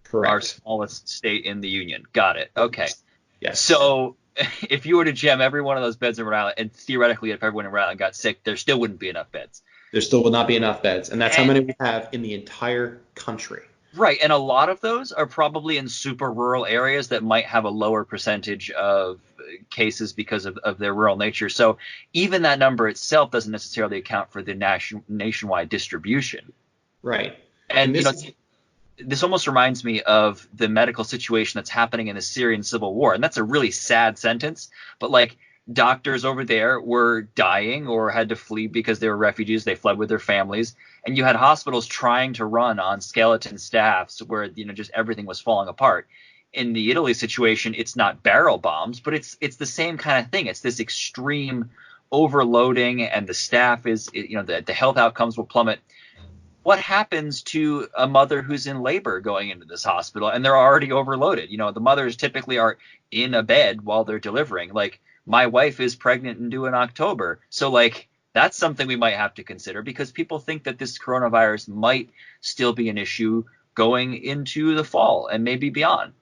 Correct. Our smallest state in the union. Got it. Okay. Yes. So if you were to jam every one of those beds in Rhode Island, and theoretically if everyone in Rhode Island got sick, there still wouldn't be enough beds. There still will not be enough beds, and that's how many we have in the entire country. Right, and a lot of those are probably in super rural areas that might have a lower percentage of cases because of their rural nature. So even that number itself doesn't necessarily account for the nationwide distribution. Right. And this almost reminds me of the medical situation that's happening in the Syrian civil war. And that's a really sad sentence, but like doctors over there were dying or had to flee because they were refugees. They fled with their families. And you had hospitals trying to run on skeleton staffs where, just everything was falling apart. In the Italy situation, it's not barrel bombs, but it's the same kind of thing. It's this extreme overloading, and the staff is, the health outcomes will plummet. What happens to a mother who's in labor going into this hospital and they're already overloaded? The mothers typically are in a bed while they're delivering. Like, my wife is pregnant and due in October. So like, that's something we might have to consider, because people think that this coronavirus might still be an issue going into the fall and maybe beyond.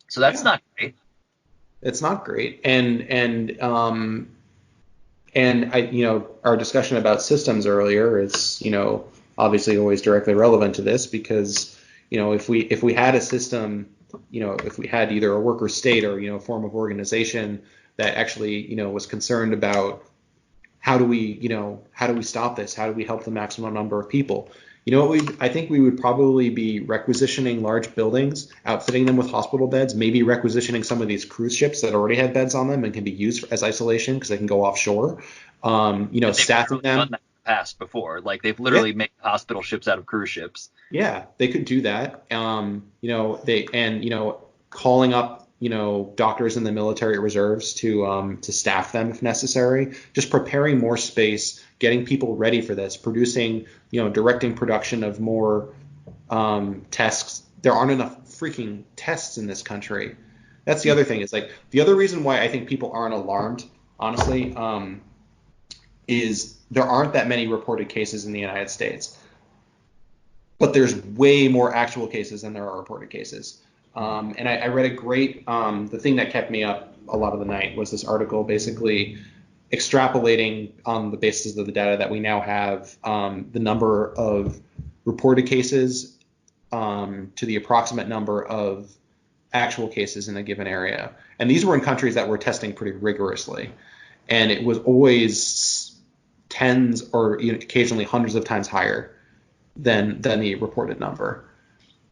So that's not great. It's not great. And our discussion about systems earlier is, obviously always directly relevant to this, because, if we had a system, if we had either a worker state or, a form of organization that actually, was concerned about how do we stop this? How do we help the maximum number of people? I think we would probably be requisitioning large buildings, outfitting them with hospital beds, maybe requisitioning some of these cruise ships that already have beds on them and can be used as isolation because they can go offshore. Staffing them. Done that in the past before, like they've literally made hospital ships out of cruise ships. Yeah, they could do that. Calling up doctors in the military reserves to staff them if necessary, just preparing more space, getting people ready for this, producing, directing production of more tests. There aren't enough freaking tests in this country. That's the other thing. Is like the other reason why I think people aren't alarmed, honestly, is there aren't that many reported cases in the United States, but there's way more actual cases than there are reported cases. And I read a great, the thing that kept me up a lot of the night was this article basically extrapolating on the basis of the data that we now have, the number of reported cases to the approximate number of actual cases in a given area. And these were in countries that were testing pretty rigorously. And it was always tens or occasionally hundreds of times higher than the reported number.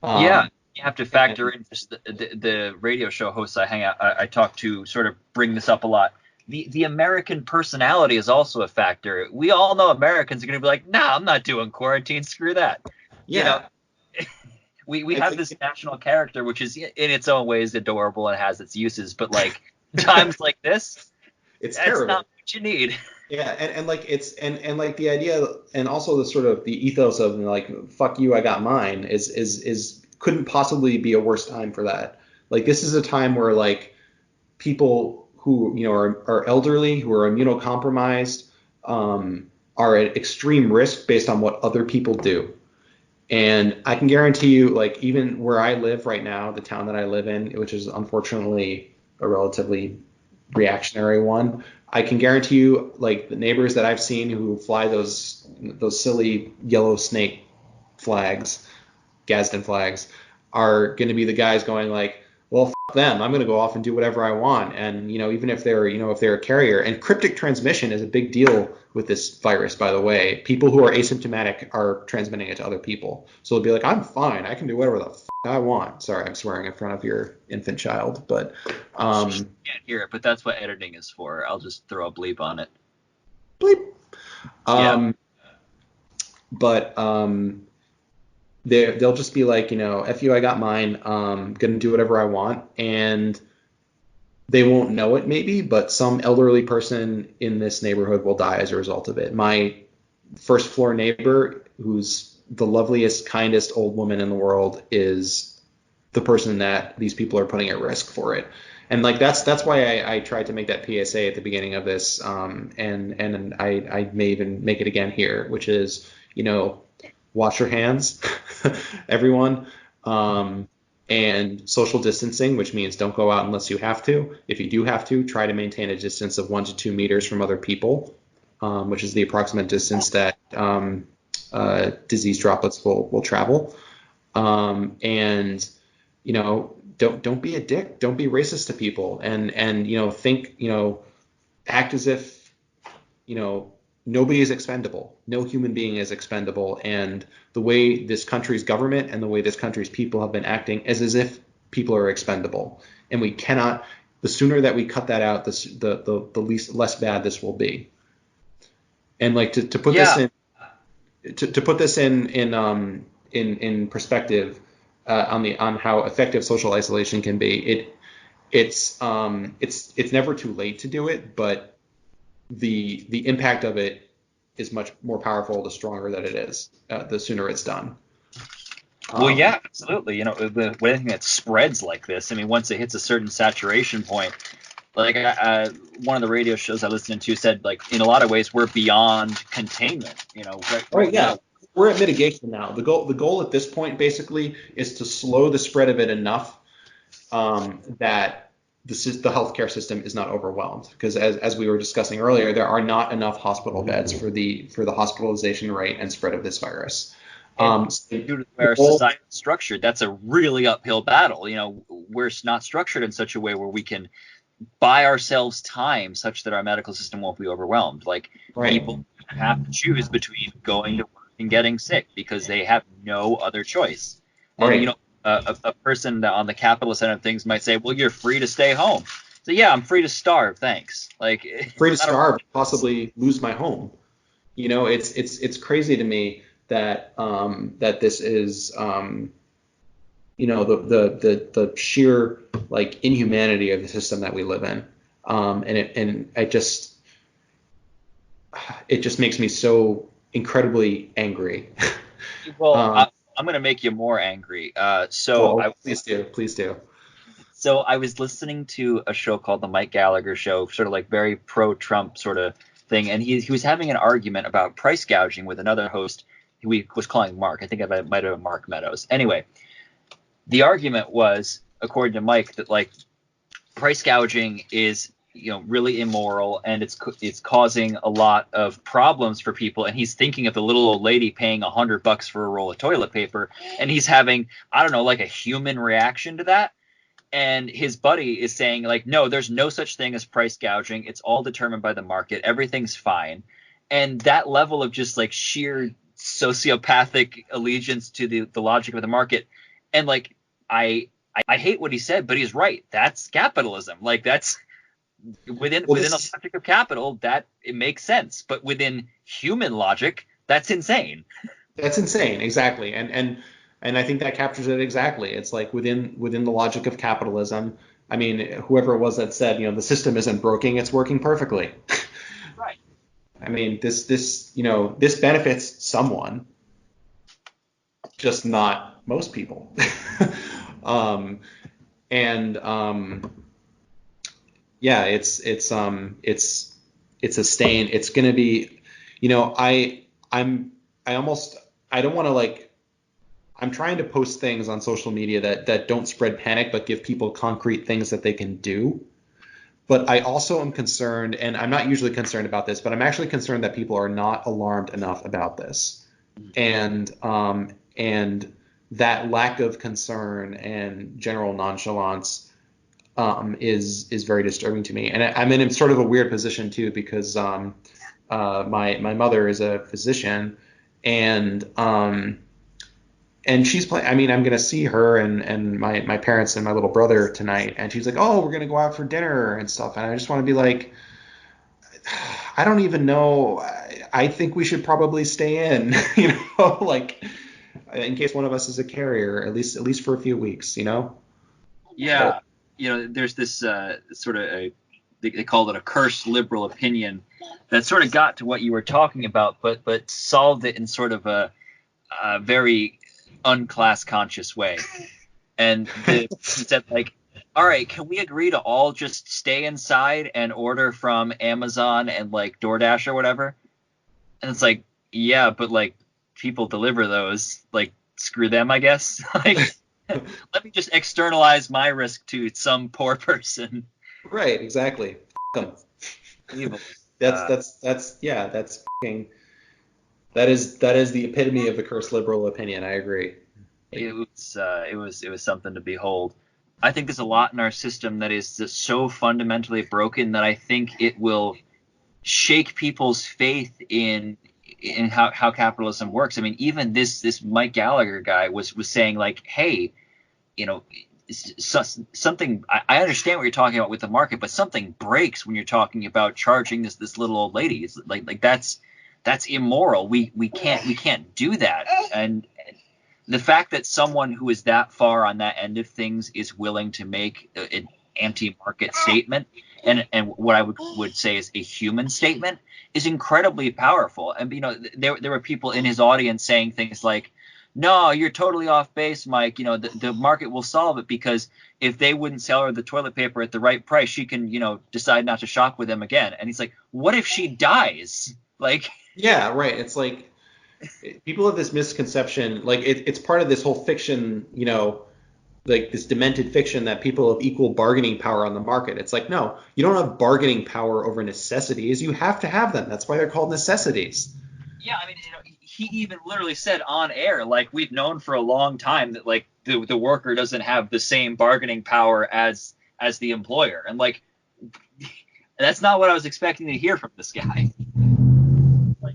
Yeah, you have to factor in just the radio show hosts I talk to sort of bring this up a lot. The American personality is also a factor. We all know Americans are going to be like, nah, I'm not doing quarantine. Screw that. Yeah. You know, we have this national character, which is in its own ways adorable and has its uses. But like times like this, it's that's terrible. not what you need. Yeah, and like it's and like the idea and also the sort of the ethos of like fuck you, I got mine is couldn't possibly be a worse time for that. Like this is a time where like people who are elderly, who are immunocompromised, are at extreme risk based on what other people do. And I can guarantee you, like even where I live right now, the town that I live in, which is unfortunately a relatively reactionary one, I can guarantee you, like the neighbors that I've seen who fly those silly yellow snake flags, Gadsden flags, are going to be the guys going like, well, f them. I'm going to go off and do whatever I want. And even if they're a carrier, and cryptic transmission is a big deal with this virus, by the way. People who are asymptomatic are transmitting it to other people. So they'll be like, I'm fine. I can do whatever the f I want. Sorry, I'm swearing in front of your infant child, but You can't hear it, but that's what editing is for. I'll just throw a bleep on it. bleep. Yeah. But they'll just be like, F you, I got mine. Gonna do whatever I want, and they won't know it maybe, but some elderly person in this neighborhood will die as a result of it. My first floor neighbor, who's the loveliest, kindest old woman in the world, is the person that these people are putting at risk for it. And like that's why I tried to make that PSA at the beginning of this, and I may even make it again here, which is, wash your hands, everyone, and social distancing, which means don't go out unless you have to. If you do have to, try to maintain a distance of 1 to 2 meters from other people, which is the approximate distance that disease droplets will travel. And don't be a dick. Don't be racist to people. And think, act as if nobody is expendable. No human being is expendable. And the way this country's government and the way this country's people have been acting is as if people are expendable. And we cannot. The sooner that we cut that out, the less bad this will be. And like to put this in to put this in perspective on how effective social isolation can be. It's never too late to do it, but the impact of it is much more powerful the stronger that it is, the sooner it's done. Well, yeah, absolutely. With anything that spreads like this, I mean, once it hits a certain saturation point, like one of the radio shows I listened to said, like, in a lot of ways, we're beyond containment. Right now, we're at mitigation now. The goal at this point basically is to slow the spread of it enough that the healthcare system is not overwhelmed, because as we were discussing earlier, there are not enough hospital beds for the hospitalization rate and spread of this virus. Due to where our society is structured, that's a really uphill battle. We're not structured in such a way where we can buy ourselves time such that our medical system won't be overwhelmed. Like, people have to choose between going to work and getting sick because they have no other choice. And, a person on the capitalist end of things might say, well, you're free to stay home. So yeah, I'm free to starve, thanks. Like, free to starve, possibly lose my home. It's crazy to me that that this is the sheer like inhumanity of the system that we live in, and it just makes me so incredibly angry. Well, I'm going to make you more angry. Please do. So I was listening to a show called The Mike Gallagher Show, sort of like very pro-Trump sort of thing. And he was having an argument about price gouging with another host who he was calling Mark. I think I might have been Mark Meadows. Anyway, the argument was, according to Mike, that like price gouging is, you know, really immoral, and it's causing a lot of problems for people. And he's thinking of the little old lady paying $100 for a roll of toilet paper, and he's having, I don't know, like a human reaction to that. And his buddy is saying like, no, there's no such thing as price gouging. It's all determined by the market. Everything's fine. And that level of just like sheer sociopathic allegiance to the logic of the market. And like, I hate what he said, but he's right. That's capitalism. Like that's within the logic of capital, that it makes sense. But within human logic, that's insane. That's insane, exactly. And I think that captures it exactly. It's like within the logic of capitalism. I mean, whoever it was that said, you know, the system isn't broken, it's working perfectly. Right. I mean, this you know, this benefits someone, just not most people. Yeah, it's a stain. It's going to be, you know, I don't want to like, I'm trying to post things on social media that don't spread panic, but give people concrete things that they can do. But I also am concerned, and I'm not usually concerned about this, but I'm actually concerned that people are not alarmed enough about this. And that lack of concern and general nonchalance is very disturbing to me. And I'm in sort of a weird position too, because my mother is a physician, and she's playing. I mean, I'm gonna see her and my parents and my little brother tonight, and she's like, "Oh, we're gonna go out for dinner and stuff," and I just want to be like, I don't even know. I think we should probably stay in, you know, like in case one of us is a carrier, at least for a few weeks, you know. Yeah. But, you know, there's this sort of they called it a cursed liberal opinion that sort of got to what you were talking about, but solved it in sort of a very unclass conscious way. And said like, all right, can we agree to all just stay inside and order from Amazon and like DoorDash or whatever? And it's like, yeah, but like people deliver those, like screw them, I guess. Like, let me just externalize my risk to some poor person. Right, exactly. Evil. That's fucking, that is the epitome of the cursed liberal opinion. I agree. It was something to behold. I think there's a lot in our system that is just so fundamentally broken that I think it will shake people's faith in how capitalism works. I mean, even this Mike Gallagher guy was saying like, hey, you know, something, I understand what you're talking about with the market, but something breaks when you're talking about charging this little old lady. It's like that's immoral. We can't do that. And the fact that someone who is that far on that end of things is willing to make an anti-market statement and what I would say is a human statement is incredibly powerful. And you know, there were people in his audience saying things like, no, you're totally off base, Mike. You know, the market will solve it, because if they wouldn't sell her the toilet paper at the right price, she can, you know, decide not to shop with them again. And he's like, what if she dies? Like, yeah, right. It's like people have this misconception, like it's part of this whole fiction, you know, like this demented fiction that people have equal bargaining power on the market. It's like, no, you don't have bargaining power over necessities. You have to have them. That's why they're called necessities. Yeah, I mean, you know, he even literally said on air, like, we've known for a long time that like the worker doesn't have the same bargaining power as the employer, and like that's not what I was expecting to hear from this guy. Like,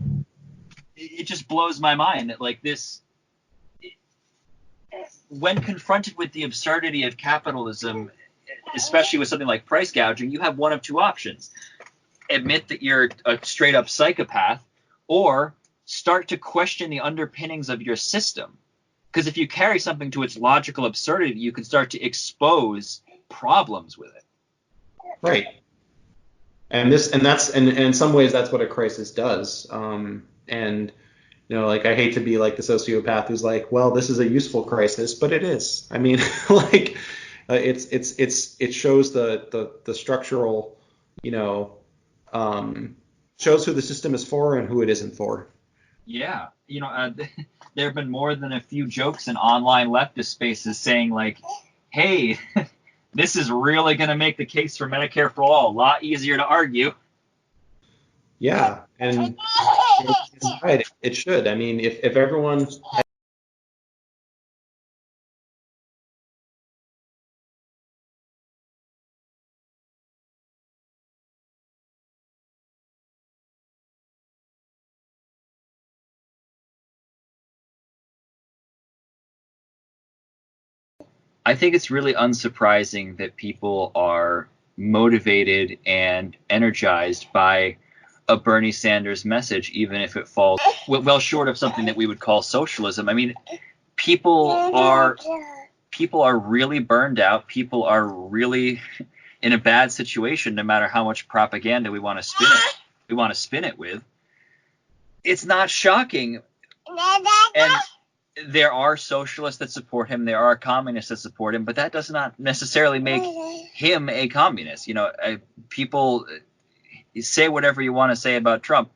it just blows my mind that like this, when confronted with the absurdity of capitalism, especially with something like price gouging, you have one of two options: admit that you're a straight up psychopath, or start to question the underpinnings of your system. Because if you carry something to its logical absurdity, you can start to expose problems with it. Right. And in some ways that's what a crisis does. And you know, like, I hate to be like the sociopath who's like, well, this is a useful crisis, but it is. I mean, like, it shows the structural, you know, shows who the system is for and who it isn't for. Yeah, you know, there have been more than a few jokes in online leftist spaces saying like, hey, this is really going to make the case for Medicare for all a lot easier to argue. Yeah, and right, it should. I mean, if everyone, I think it's really unsurprising that people are motivated and energized by a Bernie Sanders message, even if it falls well short of something that we would call socialism. I mean, people are people are really burned out. People are really in a bad situation, no matter how much propaganda we want to spin it with. It's not shocking. And there are socialists that support him. There are communists that support him, but that does not necessarily make him a communist. People say whatever you want to say about Trump.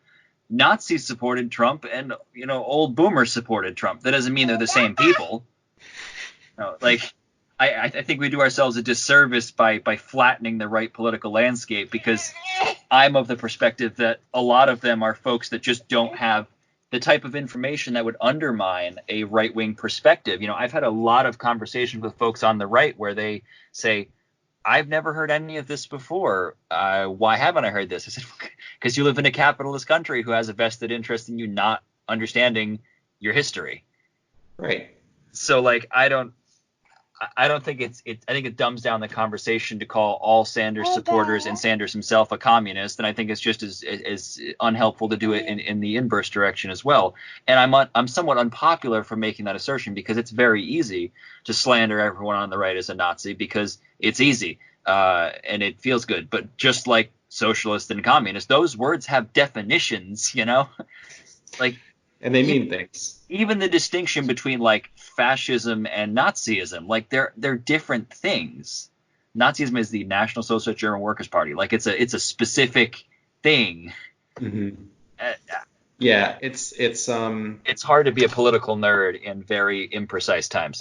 Nazis supported Trump, and old boomers supported Trump. That doesn't mean they're the same people. I think we do ourselves a disservice by flattening the right political landscape, because I'm of the perspective that a lot of them are folks that just don't have the type of information that would undermine a right-wing perspective. I've had a lot of conversations with folks on the right where they say, I've never heard any of this before. Why haven't I heard this? I said, because you live in a capitalist country who has a vested interest in you not understanding your history. right. So I don't think I think it dumbs down the conversation to call all Sanders supporters and Sanders himself a communist, and I think it's just as unhelpful to do it in the inverse direction as well. And I'm somewhat unpopular for making that assertion, because it's very easy to slander everyone on the right as a Nazi, because it's easy and it feels good. But just like socialist and communist, those words have definitions, like. And they mean things. Even the distinction between fascism and Nazism, they're different things. Nazism is the National Socialist German Workers' Party. It's a specific thing. Mm-hmm. Yeah, it's hard to be a political nerd in very imprecise times.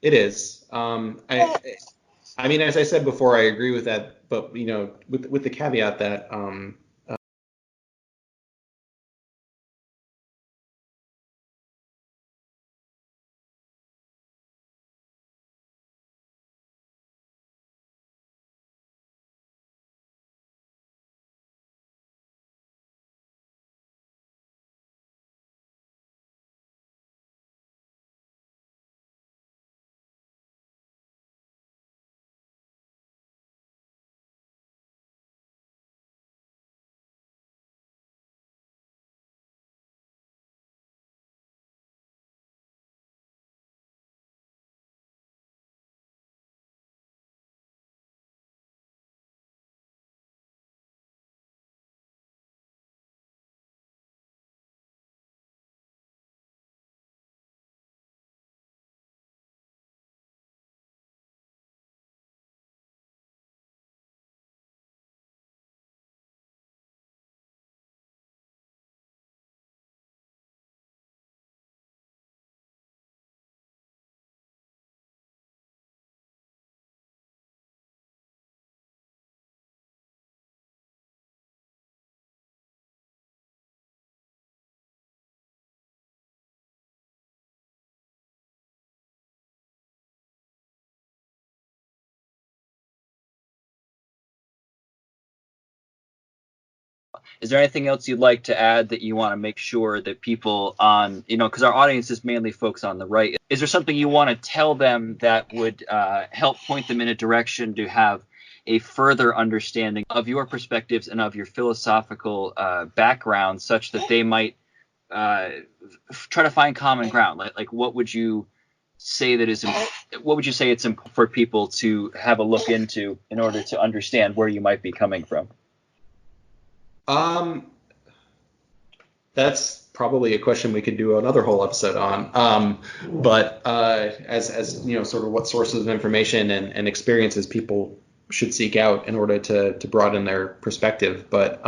It is. I mean, as I said before, I agree with that, but with the caveat that Is there anything else you'd like to add that you want to make sure that people on, because our audience is mainly folks on the right, is there something you want to tell them that would help point them in a direction to have a further understanding of your perspectives and of your philosophical background, such that they might try to find common ground? What would you say what would you say it's important for people to have a look into in order to understand where you might be coming from? That's probably a question we could do another whole episode on. But as sort of what sources of information and experiences people should seek out in order to broaden their perspective. But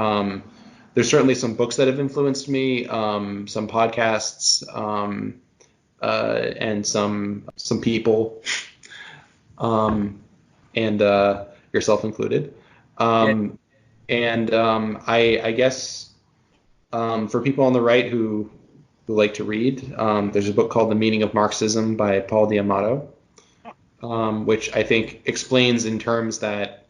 there's certainly some books that have influenced me, some podcasts, and some people. and yourself included. Yeah. I guess for people on the right who like to read, there's a book called The Meaning of Marxism by Paul D'Amato, which I think explains in terms that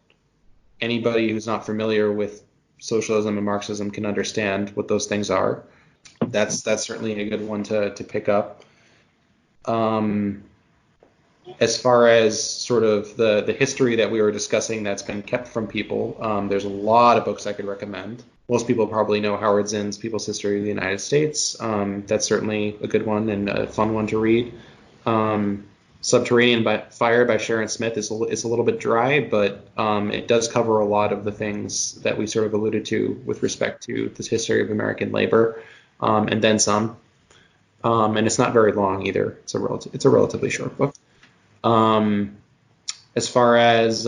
anybody who's not familiar with socialism and Marxism can understand what those things are. That's certainly a good one to pick up. As far as sort of the history that we were discussing that's been kept from people, there's a lot of books I could recommend. Most people probably know Howard Zinn's People's History of the United States. That's certainly a good one and a fun one to read. Subterranean Fire by Sharon Smith is a little bit dry, but it does cover a lot of the things that we sort of alluded to with respect to this history of American labor, and then some. And it's not very long either. It's a relatively short book. As far as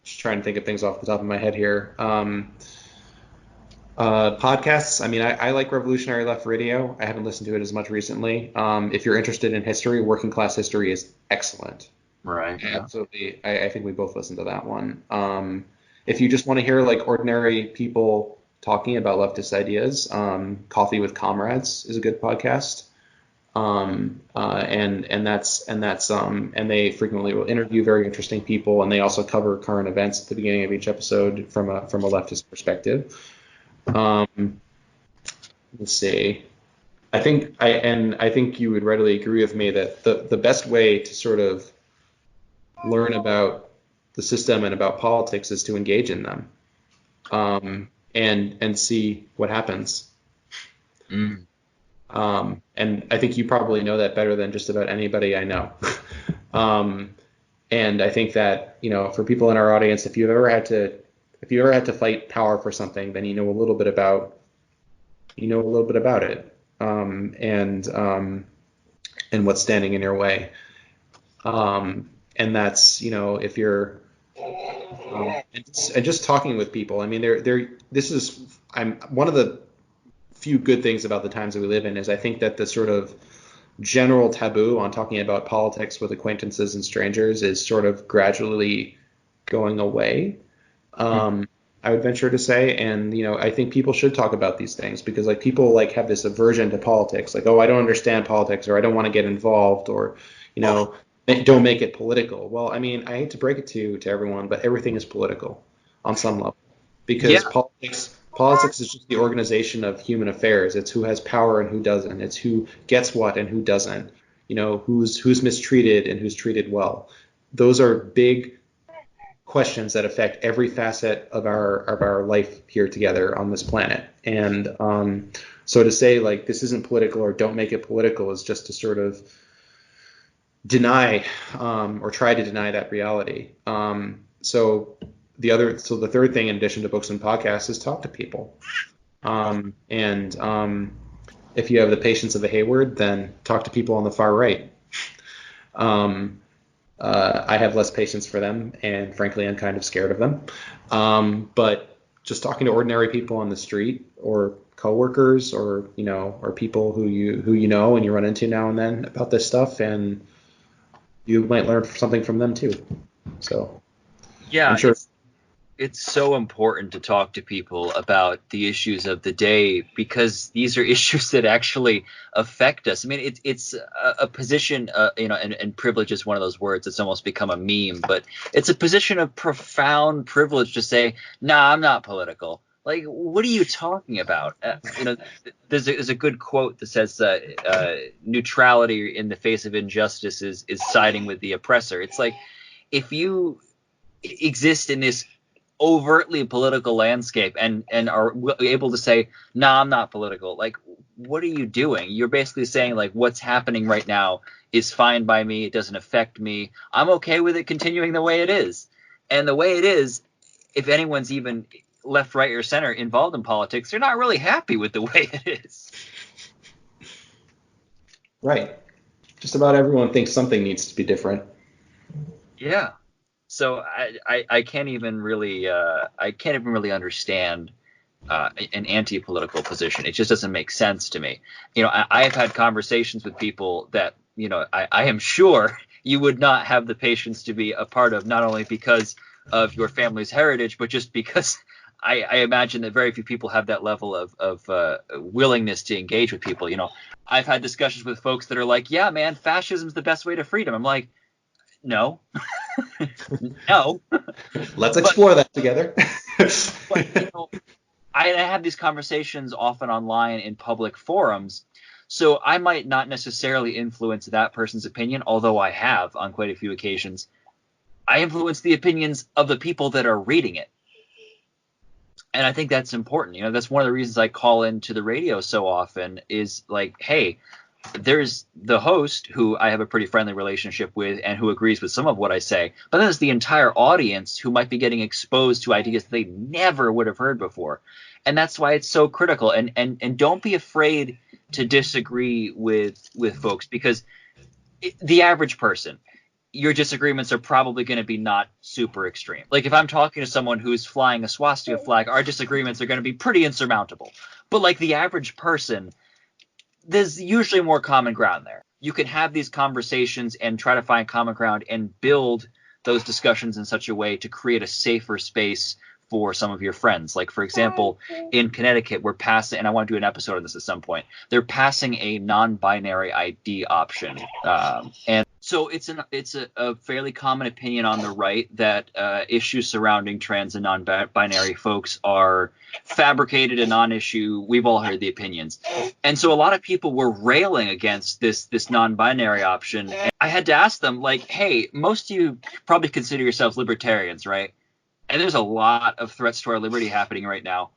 just trying to think of things off the top of my head here. Podcasts. I mean, I like Revolutionary Left Radio. I haven't listened to it as much recently. If you're interested in history, Working Class History is excellent. Right. Yeah. Absolutely. I think we both listened to that one. If you just want to hear like ordinary people talking about leftist ideas, Coffee with Comrades is a good podcast. And they frequently will interview very interesting people, and they also cover current events at the beginning of each episode from a leftist perspective. Let's see. I think you would readily agree with me that the best way to sort of learn about the system and about politics is to engage in them, and see what happens. Mm. And I think you probably know that better than just about anybody I know. And I think that, for people in our audience, if you've ever had to fight power for something, then you know a little bit about it, and what's standing in your way. And that's, if you're, and just talking with people. I mean, I'm one of the few good things about the times that we live in is I think that the sort of general taboo on talking about politics with acquaintances and strangers is sort of gradually going away. I would venture to say, and I think people should talk about these things because like people like have this aversion to politics, like, oh, I don't understand politics, or I don't want to get involved, or don't make it political. Well, I mean, I hate to break it to everyone, but everything is political on some level because Politics is just the organization of human affairs. It's who has power and who doesn't. It's who gets what and who doesn't. Who's mistreated and who's treated well. Those are big questions that affect every facet of our life here together on this planet. And so to say like this isn't political or don't make it political is just to sort of deny or try to deny that reality. So the third thing in addition to books and podcasts is talk to people. If you have the patience of a Hayward, then talk to people on the far right. I have less patience for them, and frankly, I'm kind of scared of them. But just talking to ordinary people on the street, or coworkers, or or people who you know and you run into now and then about this stuff, and you might learn something from them too. So yeah, I'm sure. It's so important to talk to people about the issues of the day because these are issues that actually affect us. I mean, it's a position, and privilege is one of those words that's almost become a meme, but it's a position of profound privilege to say, nah, I'm not political. Like, what are you talking about? There's a good quote that says neutrality in the face of injustice is siding with the oppressor. It's like if you exist in this overtly political landscape and are able to say, nah, I'm not political. Like, what are you doing? You're basically saying like what's happening right now is fine by me. It doesn't affect me. I'm okay with it continuing the way it is. And the way it is, if anyone's even left, right, or center involved in politics, they're not really happy with the way it is. Right. Just about everyone thinks something needs to be different. Yeah. So I can't even really understand an anti-political position. It just doesn't make sense to me. I have had conversations with people that I am sure you would not have the patience to be a part of, not only because of your family's heritage, but just because I imagine that very few people have that level of willingness to engage with people. I've had discussions with folks that are like, yeah, man, fascism is the best way to freedom. I'm like, no, no. Let's explore that together. But I have these conversations often online in public forums, so I might not necessarily influence that person's opinion, although I have on quite a few occasions. I influence the opinions of the people that are reading it. And I think that's important. That's one of the reasons I call into the radio so often is like, hey, there's the host who I have a pretty friendly relationship with and who agrees with some of what I say. But then there's the entire audience who might be getting exposed to ideas they never would have heard before. And that's why it's so critical. And don't be afraid to disagree with folks, because the average person, your disagreements are probably going to be not super extreme. Like if I'm talking to someone who's flying a swastika flag, our disagreements are going to be pretty insurmountable. But like the average person, there's usually more common ground there. You can have these conversations and try to find common ground and build those discussions in such a way to create a safer space for some of your friends. Like, for example, in Connecticut, we're passing, and I want to do an episode of this at some point, they're passing a non-binary ID option. And so it's a fairly common opinion on the right that issues surrounding trans and non-binary folks are fabricated and non-issue. We've all heard the opinions. And so a lot of people were railing against this non-binary option. And I had to ask them, like, hey, most of you probably consider yourselves libertarians, right? And there's a lot of threats to our liberty happening right now.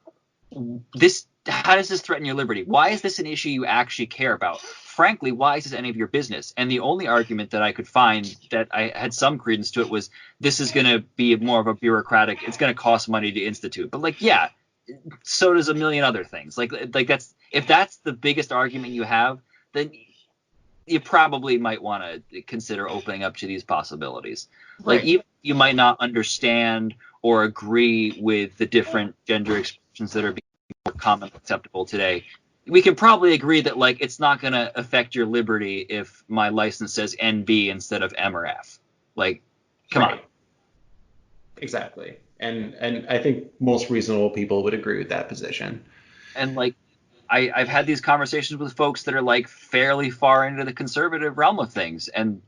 How does this threaten your liberty? Why is this an issue you actually care about? Frankly, why is this any of your business? And the only argument that I could find that I had some credence to it was, this is going to be more of a bureaucratic, it's going to cost money to institute. But like, yeah, so does a million other things. Like if that's the biggest argument you have, then you probably might want to consider opening up to these possibilities. Right. Like you might not understand or agree with the different gender expressions that are being more commonly acceptable today. We can probably agree that like it's not going to affect your liberty if my license says NB instead of M or F. Like, come on. Exactly. And I think most reasonable people would agree with that position. And like, I've had these conversations with folks that are like fairly far into the conservative realm of things, and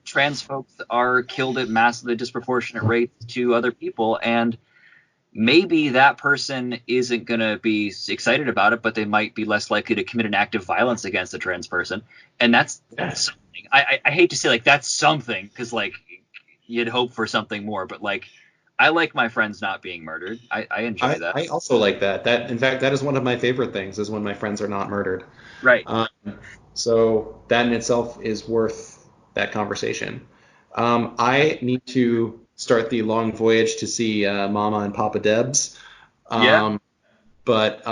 trans folks are killed at massively disproportionate rates to other people, and maybe that person isn't going to be excited about it, but they might be less likely to commit an act of violence against a trans person, and that's something. I hate to say like that's something, because like you'd hope for something more, but like I like my friends not being murdered. I enjoy that. I also like that. In fact, that is one of my favorite things, is when my friends are not murdered. Right. So that in itself is worth that conversation. I need to start the long voyage to see Mama and Papa Debs. But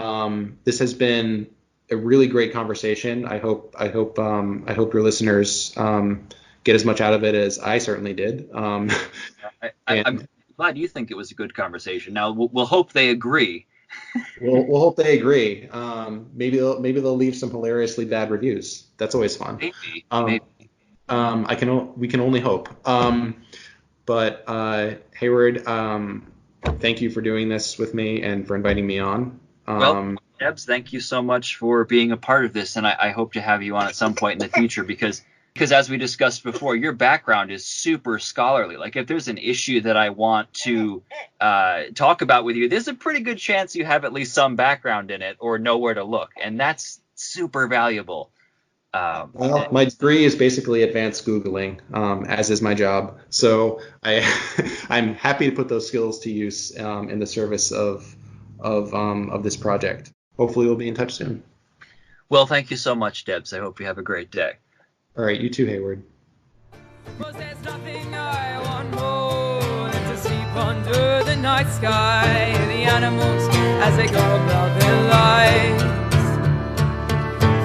this has been a really great conversation. I hope your listeners get as much out of it as I certainly did. I'm glad you think it was a good conversation. Now we'll hope they agree. we'll hope they agree. Maybe they'll leave some hilariously bad reviews. That's always fun. Maybe. We can only hope. But Hayward, thank you for doing this with me and for inviting me on. Well, Debs, thank you so much for being a part of this, and I hope to have you on at some point in the future, because as we discussed before, your background is super scholarly. Like if there's an issue that I want to talk about with you, there's a pretty good chance you have at least some background in it or know where to look, and that's super valuable. Well, my degree is basically advanced Googling, as is my job. So I'm happy to put those skills to use in the service of this project. Hopefully we'll be in touch soon. Well, thank you so much, Debs. I hope you have a great day. All right, you too, Hayward. There's nothing I want more than to sleep under the night sky. The animals as they go about their lives.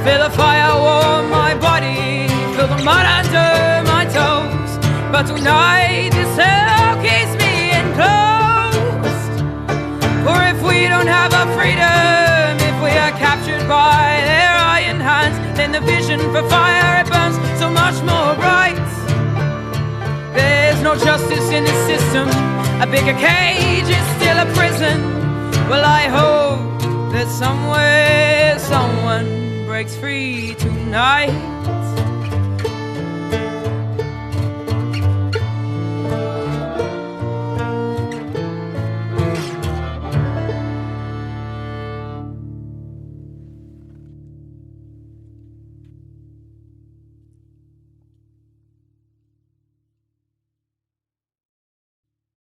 Feel the fire warm my body, feel the mud under my toes. But tonight the cell keeps me enclosed. For if we don't have our freedom, if we are captured by their iron hands, then and the vision for fire, it burns so much more bright. There's no justice in the system, a bigger cage is still a prison. Well, I hope that somewhere someone breaks free tonight.